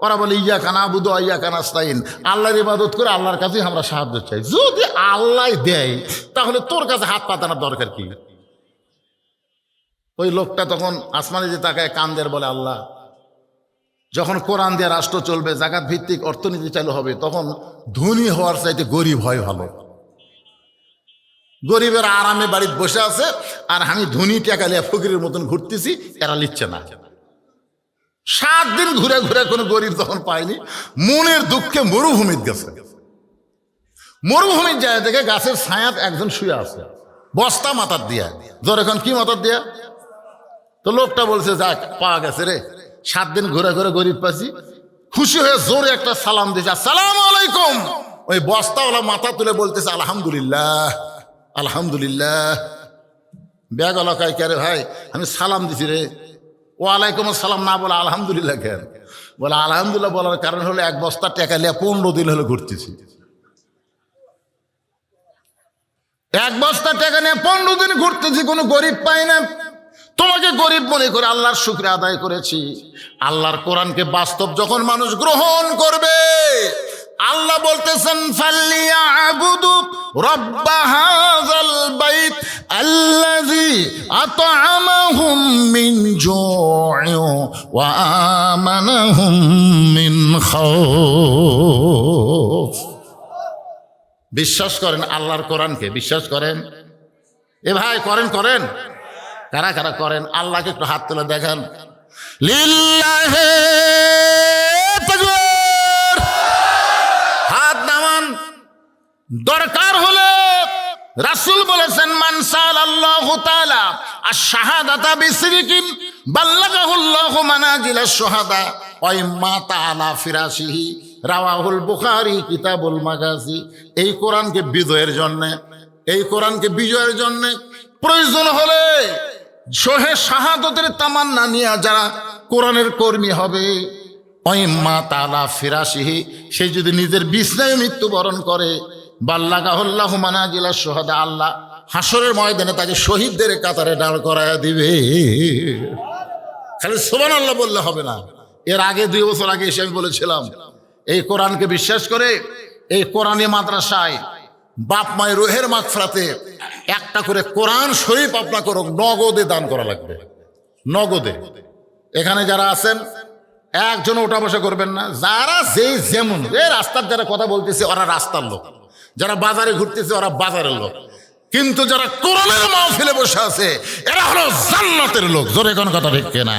A: ওরা বলে ইয়াকা নাবুদু ওয়া ইয়াকা নাস্তাইন, আল্লাহর ইবাদত করে আল্লাহর কাছেই আমরা সাহায্য চাই। যদি আল্লাহ দেয়, তাহলে তোর কাছে হাত পাতানোর দরকার কি? ওই লোকটা তখন আসমানে যে তাকায় কান্দের, বলে আল্লাহ, যখন কোরআন দিয়ে রাষ্ট্র চলবে, যাকাত ভিত্তিক অর্থনীতি চালু হবে, তখন ধনী হওয়ার চাইতে গরিব হয় ভালো। গরিবের আরামে বাড়িতে বসে আছে, আর আমি ধনী টাকা লিয়ে ফকিরের মতন ঘুরতেছি, এরা লিখছে না। 7 দিন ঘুরে ঘুরে কোনো গরিব তখন পায়নি, মনের দুঃখে মরুভূমিত গেছে। মরুভূমির যায় দেখে গাছের ছায়াত একজন শুয়ে আছে, বস্তা মাথার দিয়া। ধর এখন কি মাথার দিয়া? তো লোকটা বলছে, যাক পাওয়া গেছে রে, 7 দিন ঘুরে ঘুরে গরিব পাচ্ছি। খুশি হয়ে জোরে একটা সালাম দিয়েছে, আসসালামু আলাইকুম। ওই বস্তাওয়ালা মাথা তুলে বলতেছে, আলহামদুলিল্লাহ আলহামদুলিল্লাহ। ব্যাগওয়ালা কয়, কে রে ভাই, আমি সালাম দিছি রে। ওয়ালাইকুম আসসালাম না বলে আলহামদুলিল্লাহ কেন? বলে আলহামদুলিল্লাহ বলার কারণ হলো 1 বস্তা টাকা নিয়ে 15 দিন হলো ঘুরতেছি। 1 বস্তা টাকা নিয়ে 15 দিন ঘুরতেছি, কোনো গরিব পাই না। তোমাকে গরিব মনে করে আল্লাহর শুকরিয়া আদায় করেছি। আল্লাহর কোরআনকে বাস্তব যখন মানুষ গ্রহণ করবে, আল্লাহ বলতেছেন, ফাল্লিয়াবুদু রাব্বা হাযাল বাইত আল্লাযী আত'আমাহুম মিন জু'ইন ওয়া আমানাহুম মিন খাউফ। বিশ্বাস করেন আল্লাহর কোরআনকে? বিশ্বাস করেন? এ ভাই করেন করেন, কারা কারা করেন? আল্লাহকে একটু হাত তুলে দেখান। লিল্লাহি তাকবীর। হাত নামান। দরকার হলে রাসূল বলেছেন, মান সাল্লাল্লাহু তাআলা আশ-শাহাদাতা বিসিরকিন বাল্লাগাহুল্লাহু মানাজিলাশ শুহাদা ওয়া মাতা আলা ফিরাশিহি, রাওয়াহুল বুখারী কিতাবুল মাগাজি। এই কোরআনকে বিজয়ের জন্য, এই কোরআনকে বিজয়ের জন্য প্রয়োজন হলে শোহে শাহাদতের তামান্না নিয়ে যারা কোরআনের কর্মী হবে, ওয়া মাতা আলা ফিরাশিহি, সে যদি নিজের বিছনায় মৃত্যুবরণ করে, বাল্লাগাহুল্লাহু মানাজিলাশ শুহাদা, আল্লাহ হাসরের ময়দানে তাকে শহীদদের কাতারে দাঁড় করায়া দিবে। খালি সুবহানাল্লাহ বললে হবে না। এর আগে 2 বছর আগে এসে আমি বলেছিলাম, এই কোরআনকে বিশ্বাস করে এই কোরআনী মাদ্রাসায় বাপ মায়ের রুহের মাগফিরাতে একটা করে কোরআন শরীফ আপনাকে নগদে দান করা লাগবে, নগদে। এখানে যারা আছেন একজন ওঠা বসা করবেন না। যারা যেই যেমন, এই রাস্তার যারা কথা বলতেছে ওরা রাস্তার লোক, যারা বাজারে ঘুরতেছে ওরা বাজারের লোক, কিন্তু যারা কোরআনের মাহফিলে বসে আছে এরা হলো জান্নাতের লোক। জোরে কোন কথা ঠিক কিনা?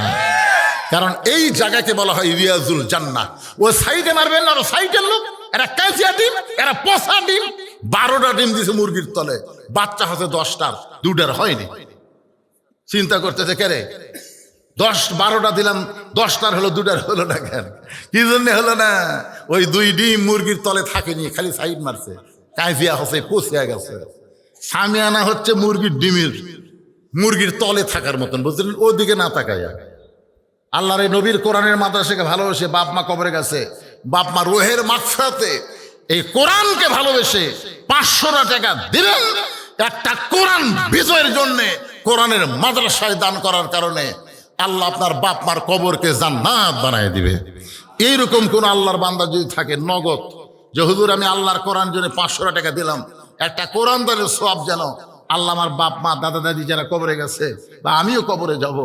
A: কারণ এই জায়গাকে বলা হয় রিয়াজুল জান্নাহ। ও সাইডে মারবেন না, ওরা সাইডের লোক, এরা কাঁচিয়া ডিম, এরা পচা ডিম। 12টা ডিম দিছে মুরগির তলে, বাচ্চা হচ্ছে 10টার, 2টার হয়নি। চিন্তা করতেছে কে রে, 12টা দিলাম, 10টার হলো, 2টার হলো না কেন? কি জন্য হলো না? ওই 2 ডিম মুরগির তলে থাকেনি, খালি সাইড মারছে, কাঁচিয়া হচ্ছে, পচিয়া গেছে। সামিয়ানা হচ্ছে মুরগির ডিমের, মুরগির তলে থাকার মতন, বুঝলেন? ওদিকে না তাকাইয়া আল্লাহর এই নবীর কোরআনের মাদ্রাসাকে ভালোবেসে বাপ মা কবরে গেছে, বাপ মা রুহের মাগফিরাতে এই কোরআনকে ভালোবেসে 500 টাকা দিলেন একটা কোরআন বিজয়ের জন্য। কোরআনের মাদ্রাসায় দান করার কারণে আল্লাহ আপনার বাপ মার কবরকে জান্নাত বানায় দিবে। এইরকম কোন আল্লাহর বান্দা যদি থাকে নগদ, যে হুজুর আমি আল্লাহর কোরআন জন্য 500 টাকা দিলাম, একটা কোরআন দানের সওয়াব যেন আল্লাহ আমার বাপ মা দাদা দাদি যারা কবরে গেছে, বা আমিও কবরে যাব,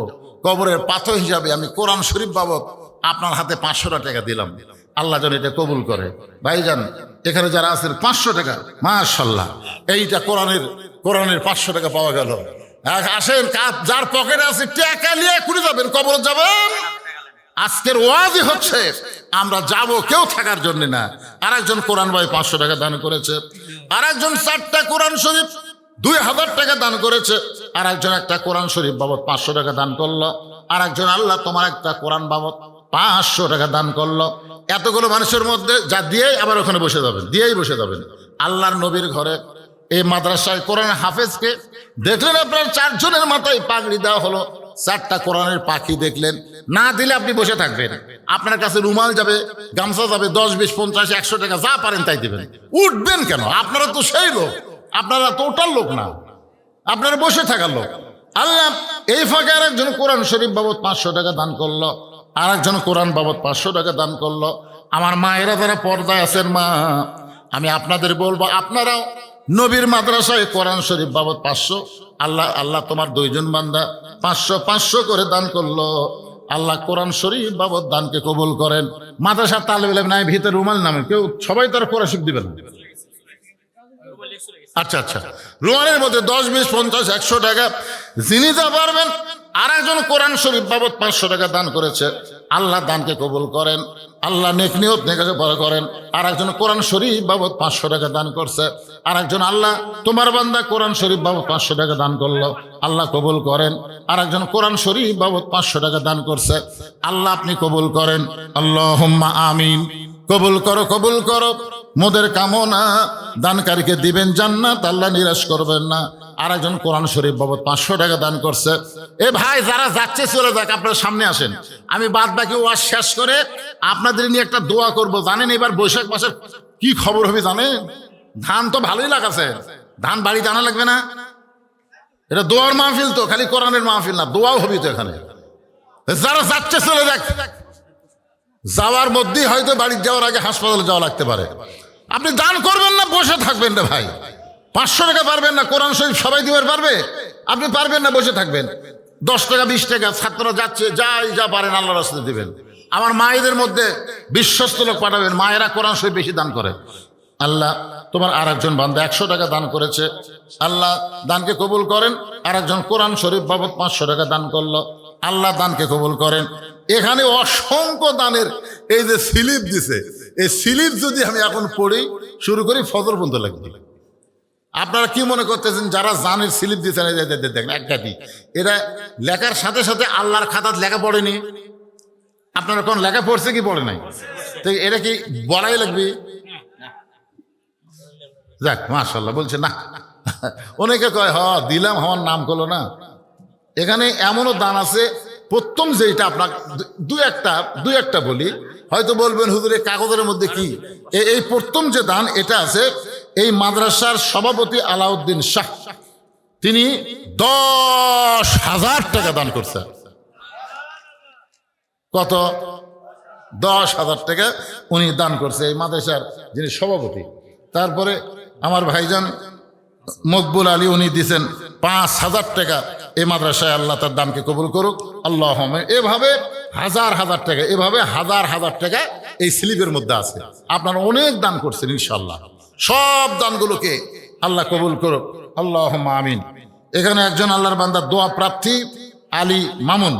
A: কবরের পাথর হিসাবে আমি কোরআন শরীফ বাবদ আপনার হাতে 500 টাকা দিলাম, আল্লাহ যেন এটা কবুল করে। ভাইজান এখানে যারা আছেন 500 টাকা, মাশাআল্লাহ, এইটা কোরআনের 500 টাকা পাওয়া গেল। আসেন, যার পকেটে আছে টাকা নিয়ে কুড়ি যাবেন, কবরে যাবেন। আজকের ওয়াজই হচ্ছে আমরা যাব কেউ থাকার জন্য না। আরেকজন কোরআন ভাই 500 টাকা দান করেছে, আরেকজন 4টা কোরআন শরীফ 2000 টাকা দান করেছে, আরেকজন একটা কোরআন শরীফ বাবদ 500 টাকা দান করলো, আরেকজন আল্লাহ তোমার একটা কোরআন বাবদ 500 টাকা দান করলো। এতগুলো মানুষের মধ্যে যা দিয়েই আবার ওখানে বসে যাবেন, দিয়েই বসে যাবেন। আল্লাহর নবীর ঘরে এই মাদ্রাসায় কোরআন হাফেজকে দেখলেন, আপনার 4 জনের মাথায় পাগড়ি দেওয়া হলো, 4টা কোরআনের পাখি দেখলেন। না দিলে আপনি বসে থাকবেন, আপনার কাছে রুমাল যাবে, গামছা যাবে, 10, 20, 50, 100 টাকা যা পারেন তাই দিবেন। উঠবেন কেন? আপনারা তো সেই লোক, আপনারা তো ওটার লোক না, আপনারা বসে থাকার লোক। আল্লাহ এই ফাঁকে আরেকজন কোরআন শরীফ বাবদ 500 টাকা দান করলো, আরেকজন কোরআন বাবদ 500 টাকা দান করলো। আমার মায়েরা যারা পর্দায় আছেন, মা আমি আপনাদের বলবো, আপনারাও নবীর মাদ্রাসায় কোরআন শরীফ বাবদ 500, আল্লাহ তোমার 2 জন বান্দা 500 করে দান করলো। আল্লাহ কোরআন শরীফ বাবদ দানকে কবুল করেন। মাদ্রাসার তালেব ইলম নাই, ভিতরে রুমাল নামে কেউ, সবাই তার কোরআন শিখ দিবেন। আচ্ছা, রুমালের মধ্যে 10, 20, 50, 100 টাকা যিনি যা পারবেন। আরেকজন কোরআন শরীফ বাবদ 500 টাকা দান করেছে, আল্লাহ দানকে কবুল করেন, আল্লাহ নেক নিয়ত নেকাজে বড় করেন। আরেকজন কোরআন শরীফ বাবদ 500 টাকা দান করছে, আরেকজন আল্লাহ তোমার বান্দা কোরআন শরীফ বাবদ 500 টাকা দান করলো, আল্লাহ কবুল করেন। আরেকজন কোরআন শরীফ বাবদ 500 টাকা দান করছে, আল্লাহ আপনি কবুল করেন। আল্লাহুম্মা আমিন। কবুল করো, কবুল করো। মোদের কামনা দানকারীকে দিবেন জান্নাত, আল্লাহ নিরাশ করবেন না। আরেকজন কোরআন শরীফ বাবদ 500 টাকা দান করছে। এ ভাই যারা যাচ্ছে চলে যাক, আপনারা সামনে আসেন, আমি বাদ বাকি ওয়াজ শেষ করে আপনাদের নিয়ে একটা দোয়া করব। জানেন এবার বৈশাখ মাসের কি খবর হবে জানেন? ধান তো ভালোই লাগাছে, ধান বাড়িতে আনা লাগবে না। এটা দোয়ার মাহফিল, তো খালি কোরআনের মাহফিল না, দোয়াও হবে তো এখানে। যারা যাচ্ছে চলে যাক, যাওয়ার মধ্যেই হয়তো বাড়ি যাওয়ার আগে হাসপাতালে যাওয়া লাগতে পারে। আপনি দান করবেন না, বসে থাকবেন রে ভাই। 500 টাকা পারবেন না, কোরআন শরীফ সবাই দিবার পারবে? আপনি পারবেন না, বসে থাকবেন। 10 টাকা 20 টাকা ছাত্ররা যাচ্ছে, যাই যা পারেন আল্লাহ রাস্তায় দিবেন। আমার মায়েদের মধ্যে বিশ্বস্ত লোক পাঠাবেন, মায়েরা কোরআন শরীফ বেশি দান করে। আল্লাহ তোমার আর একজন বান্দা 100 টাকা দান করেছে, আল্লাহ দানকে কবুল করেন। আর একজন কোরআন শরীফ বাবদ 500 টাকা দান করলো, আল্লাহ দানকে কবুল করেন। এখানে অসংখ্য দানের এই যে স্লিপ দিছে, এই স্লিপ যদি আমি এখন পড়ি শুরু করি ফজর পর্যন্ত লাগবে। আপনারা কি মনে করতেছেন যারা জানের স্লিপ দিচ্ছেন দেখেন এক গাদি, এরা লেখার সাথে সাথে আল্লাহর খাতাত লেখা পড়েনি? আপনারা কোন লেখা পড়ছে কি পড়ে নাই? তো এটা কি বলাই লাগবে? যাক মাশাআল্লাহ বলছে না। অনেকে কয় হ দিলাম, আমার নাম করলো না। এখানে এমনও দান আছে, প্রথম যেটা আপনার দুই একটা বলি, হয়তো বলবেন হুজুর এই কাগজের মধ্যে কি? এই প্রথম যে দান এটা আছে, এই মাদ্রাসার সভাপতি আলাউদ্দিন শাহ তিনি 10,000 টাকা দান করছেন। কত? 10,000 টাকা উনি দান করছে, এই মাদ্রাসার যিনি সভাপতি। তারপরে আমার ভাইজান মকবুল আলী উনি দিয়েছেন 5,000 টাকা এই মাদ্রাসায়, আল্লাহ তার দানকে কবুল করুক আল্লাহ। এভাবে হাজার হাজার টাকা, এভাবে হাজার হাজার টাকা এই স্লিপের মধ্যে আছে। আপনারা অনেক দান করছেন, ইনশাল্লাহ সব দানগুলোকে আল্লাহ কবুল করুক আল্লাহ আমিন। এখানে একজন আল্লাহর বান্দা দোয়া প্রার্থী আলী মামুন,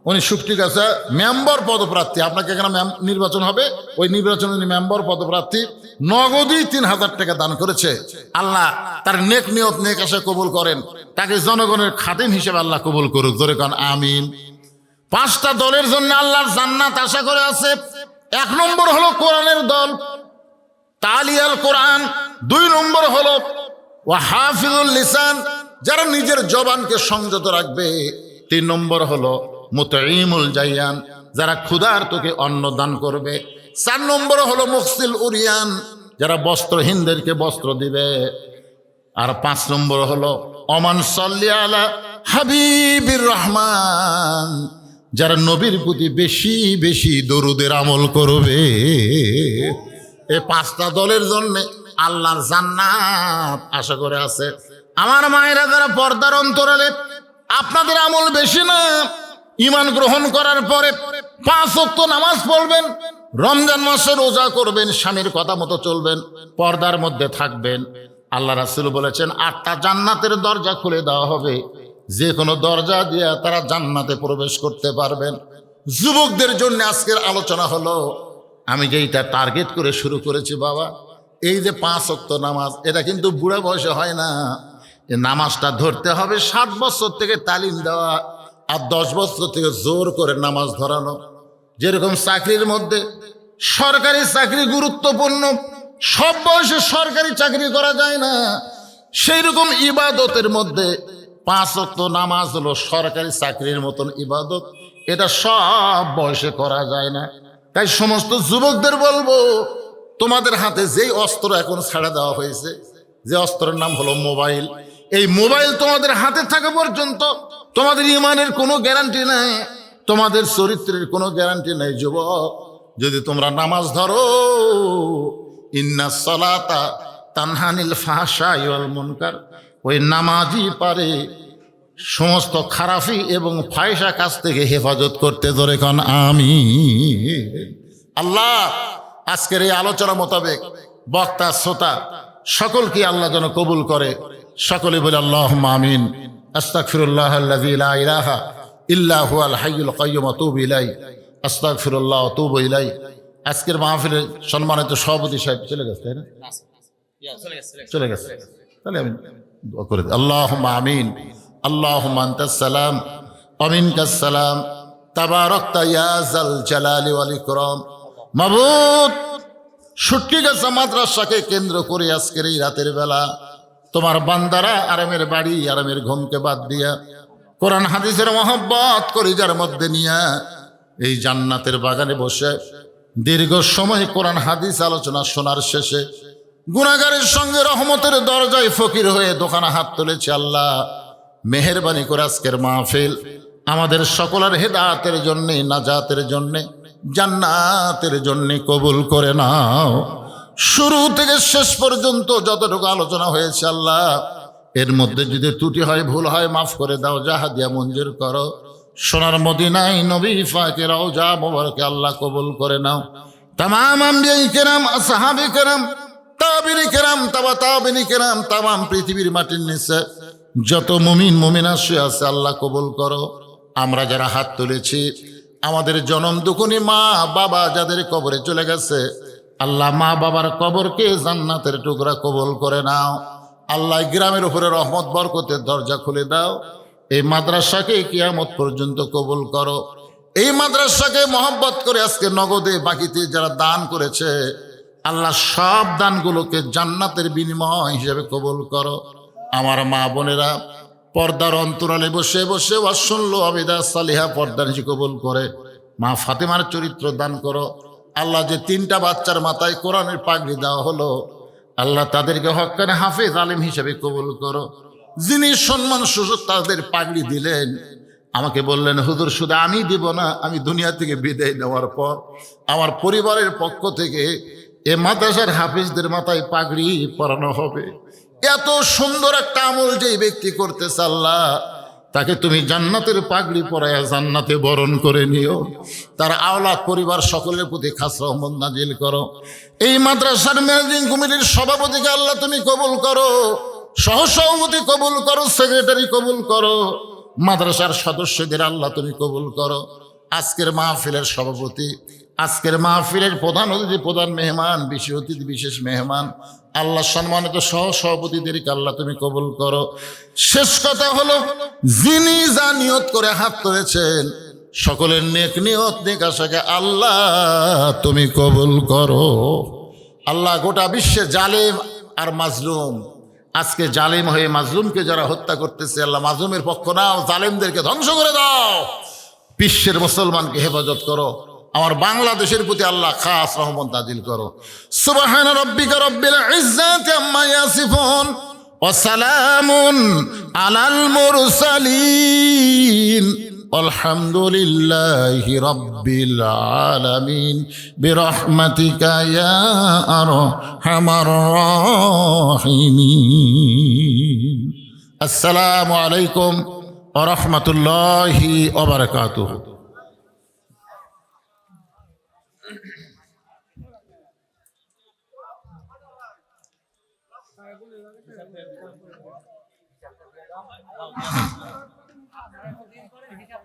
A: উনি শুকটিগাছা মেম্বার পদপ্রার্থী। আপনাকে এখানে নির্বাচন হবে, ওই নির্বাচনে উনি মেম্বার পদপ্রার্থী, নগদই 3,000 টাকা দান করেছে। আল্লাহ তার নেক নিয়ত নেক আশা কবুল করেন, তাকে জনগণের খাদিম হিসেবে আল্লাহ কবুল করুক, জোরে কান আমিন। 5টা দলের জন্য আল্লাহর জান্নাত আশা করে আছে। 1 নম্বর হলো কোরআনের দল, তালিয়াল কোরআন। 2 নম্বর হলো ওয়া হাফিজুল লিসান, যারা নিজের জবানকে সংযত রাখবে। 3 নম্বর হলো মুতঈমুল জাইয়ান, যারা ক্ষুধার্তকে অন্ন দান করবে। 4 নম্বর হলো মুকসিল উরিয়ান, যারা বস্ত্রহীনদেরকে বস্ত্র দিবে। আর 5 নম্বর হলো ওমান সাল্লি আলা হাবিবির রহমান, যারা নবীর প্রতি বেশি বেশি দরুদের আমল করবে। এই 5টা দলের জন্য আল্লাহর জান্নাত আশা করে আছে। আমার মায়েরা যারা পর্দার অন্তরালে, আপনাদের আমল বেশি না। ঈমান গ্রহণ করার পরে 5 ওয়াক্ত নামাজ পড়বেন, রমজান মাসে রোজা করবেন, স্বামীর কথা মতো চলবেন, পর্দার মধ্যে থাকবেন। আল্লাহ রাসূল বলেছেন 8টা জান্নাতের দরজা খুলে দেওয়া হবে, যে কোনো দরজা দিয়ে তারা জান্নাতে প্রবেশ করতে পারবেন। যুবকদের জন্য আজকের আলোচনা হলো, আমি যেইটা টার্গেট করে শুরু করেছি বাবা, এই যে 5 ওয়াক্ত নামাজ, এটা কিন্তু বুড়া বয়সে হয় না। এই নামাজটা ধরতে হবে 7 বছর থেকে তালিম দেওয়া, আর 10 বছর থেকে জোর করে নামাজ ধরানো। যেরকম চাকরির মধ্যে সরকারি চাকরি গুরুত্বপূর্ণ, সব বয়সে সরকারি চাকরি করা যায় না, সেই রকম ইবাদতের মধ্যে 5 ওয়াক্ত নামাজ হলো সরকারি চাকরির মতন ইবাদত, এটা সব বয়সে করা যায় না। তাই সমস্ত যুবকদের বলবো, তোমাদের হাতে যেই অস্ত্র এখন ছেড়ে দেওয়া হয়েছে, যে অস্ত্রের নাম হলো মোবাইল, এই মোবাইল তোমাদের হাতে থাকা পর্যন্ত তোমাদের ইমানের কোনো গ্যারান্টি নাই, তোমাদের চরিত্রের কোনো গ্যারান্টি নাই। যুবক, যদি তোমরা নামাজ ধরো, ইন্নাস সালাতা তানহানিল ফাহশাই ওয়াল মুনকার, ওই নামাজই পারে সমস্ত খারাপি এবং ফাহিশা কাজ থেকে হেফাজত করতে। ধরে কান আমিন। আল্লাহ আজকের এই আলোচনা মোতাবেক বক্তা শ্রোতা সকলকে আল্লাহ যেন কবুল করে। সকলে বলে আল্লাহুম্মা আমিন। আস্তাগফিরুল্লাহ আল্লাযী লা ইলাহা ইল্লা হুয়াল হাইয়ুল কাইয়্যুম ওয়া আতুবু ইলাইহি, আস্তাগফিরুল্লাহ ওয়া আতুবু ইলাইহি। আজকের মাহফিলের সম্মানিত সভাপতি সাহেব চলে গেছে, তাই না? চলে গেছে, তাহলে আমি দোয়া করে দিই। আল্লাহুম্মা আমিন। আল্লাহুম্মা আনতাস সালাম ওয়া মিনকাস সালাম, তাবারাকতা ইয়া যাল জালালি ওয়াল ইকরাম। মাবুদ, শুটকিগাছা মাদ্রাসাকে কেন্দ্র করে আজকের এই রাতের বেলা তোমার বান্দারা আরামের বাড়ি, আরামের ঘুমকে বাদ দিয়া কোরআন হাদিসের মহব্বত করে যার মধ্যে নিয়া এই জান্নাতের বাগানে বসে দীর্ঘ সময় কোরআন হাদিস আলোচনা শোনার শেষে গুনাহগারের সঙ্গে রহমতের দরজায় ফকির হয়ে দোকানে হাত তুলেছে। আল্লাহ মেহেরবানি করে আজকের মাহফিল আমাদের সকলের হেদায়েতের জন্যে, নাজাতের জন্যে, জান্নাতের জন্যে কবুল করে নাও। শুরু থেকে শেষ পর্যন্ত যতটুকু আলোচনা হয়েছে আল্লাহ, এর মধ্যে যদি ত্রুটি হয়, ভুল হয়, মাফ করে দাও, যা হাদিয়া মঞ্জুর করো। সোনার মদিনায় নবী পাকের রওজা মোবারকে আল্লাহ কবুল করে নাও। তামাম আম্বিয়াই কেরাম, আসহাবে কেরাম, তাবিঈ কেরাম, তাবিঈ কেরাম, তামাম পৃথিবীর মাটির নিচে যত মুমিন মুমিনা শুয়ে আছে আল্লাহ কবুল করো। আমরা যারা হাত তুলেছি, আমাদের জনম দুঃখিনী মা বাবা যাদের কবরে চলে গেছে, আল্লাহ মা বাবার কবরকে জান্নাতের টুকরা কবুল করে নাও। আল্লাহ গ্রামের উপরে রহমত বরকতের দরজা খুলে দাও। এই মাদ্রাসাকে কিয়ামত পর্যন্ত কবুল করো। এই মাদ্রাসাকে মহব্বত করে আজকে নগদে বাকিতে যারা দান করেছে, আল্লাহ সব দানগুলোকে জান্নাতের বিনিময় হিসেবে কবুল করো। আমার মা বোনেরা পর্দার অন্তরালে বসে বসে ওয়াজ শুনলো, আবিদা সালিহা পর্দা নিশি কবুল করে। মা ফাতেমার চরিত্র দান করো। আল্লাহ যে 3টা বাচ্চার মাথায় কোরআনের পাগড়ি দেওয়া হলো, আল্লাহ তাদেরকে হক্কানে হাফেজ আলেম হিসেবে কবুল করো। যিনি সম্মান সুযোগ তাদের পাগড়ি দিলেন, আমাকে বললেন হুজুর শুধু আমি দিব না, আমি দুনিয়া থেকে বিদায় নেওয়ার পর আমার পরিবারের পক্ষ থেকে এ মাদ্রাসার হাফিজদের মাথায় পাগড়ি পরানো হবে। এত সুন্দর একটা আমল যেই ব্যক্তি করতেছে আল্লাহ, তাকে তুমি জান্নাতের পাগড়ি পরায়া জান্নাতে বরণ করে নিও। তার আওলাদ পরিবার সকলের প্রতি খাস রহমত নাজিল করো। এই মাদ্রাসার ম্যানেজিং কমিটির সভাপতিকে আল্লাহ তুমি কবুল করো, সহসভাপতি কবুল করো, সেক্রেটারি কবুল করো, মাদ্রাসার সদস্যদের আল্লাহ তুমি কবুল করো। আজকের মাহফিলের সভাপতি, আজকের মাহফিলের প্রধান অতিথি, প্রধান মেহমান, বিশেষ অতিথি, বিশেষ মেহমান, আল্লাহ সম্মানিত সহ সভাপতিদেরকে আল্লাহ তুমি কবুল করো। শেষ কথা হলো, যিনি যা নিয়ত করে হাত তুলেছেন সকলের নেক নিয়ত নেক আশাকে আল্লাহ তুমি কবুল করো। আল্লাহ গোটা বিশ্বে জালেম আর মাজলুম, আজকে জালেম হয়ে মাজলুমকে যারা হত্যা করতেছে, আল্লাহ মাজলুমের পক্ষ নাও, জালেমদেরকে ধ্বংস করে দাও। বিশ্বের মুসলমানকে হেফাজত করো। আমার বাংলাদেশের প্রতি আল্লাহ খাস রহমত নাজিল করো। সুবহান রাব্বিকা রাব্বিল ইজ্জাতি আম্মা ইয়াসিফুন ওয়া সালামুন আলাল মুরসালিন আলহামদুলিল্লাহি রাব্বিল আলামিন বিরহমাতিকা ইয়া আরহামার রাহিমিন। আসসালামু আলাইকুম ওয়া রাহমাতুল্লাহি ওয়া বারাকাতুহু।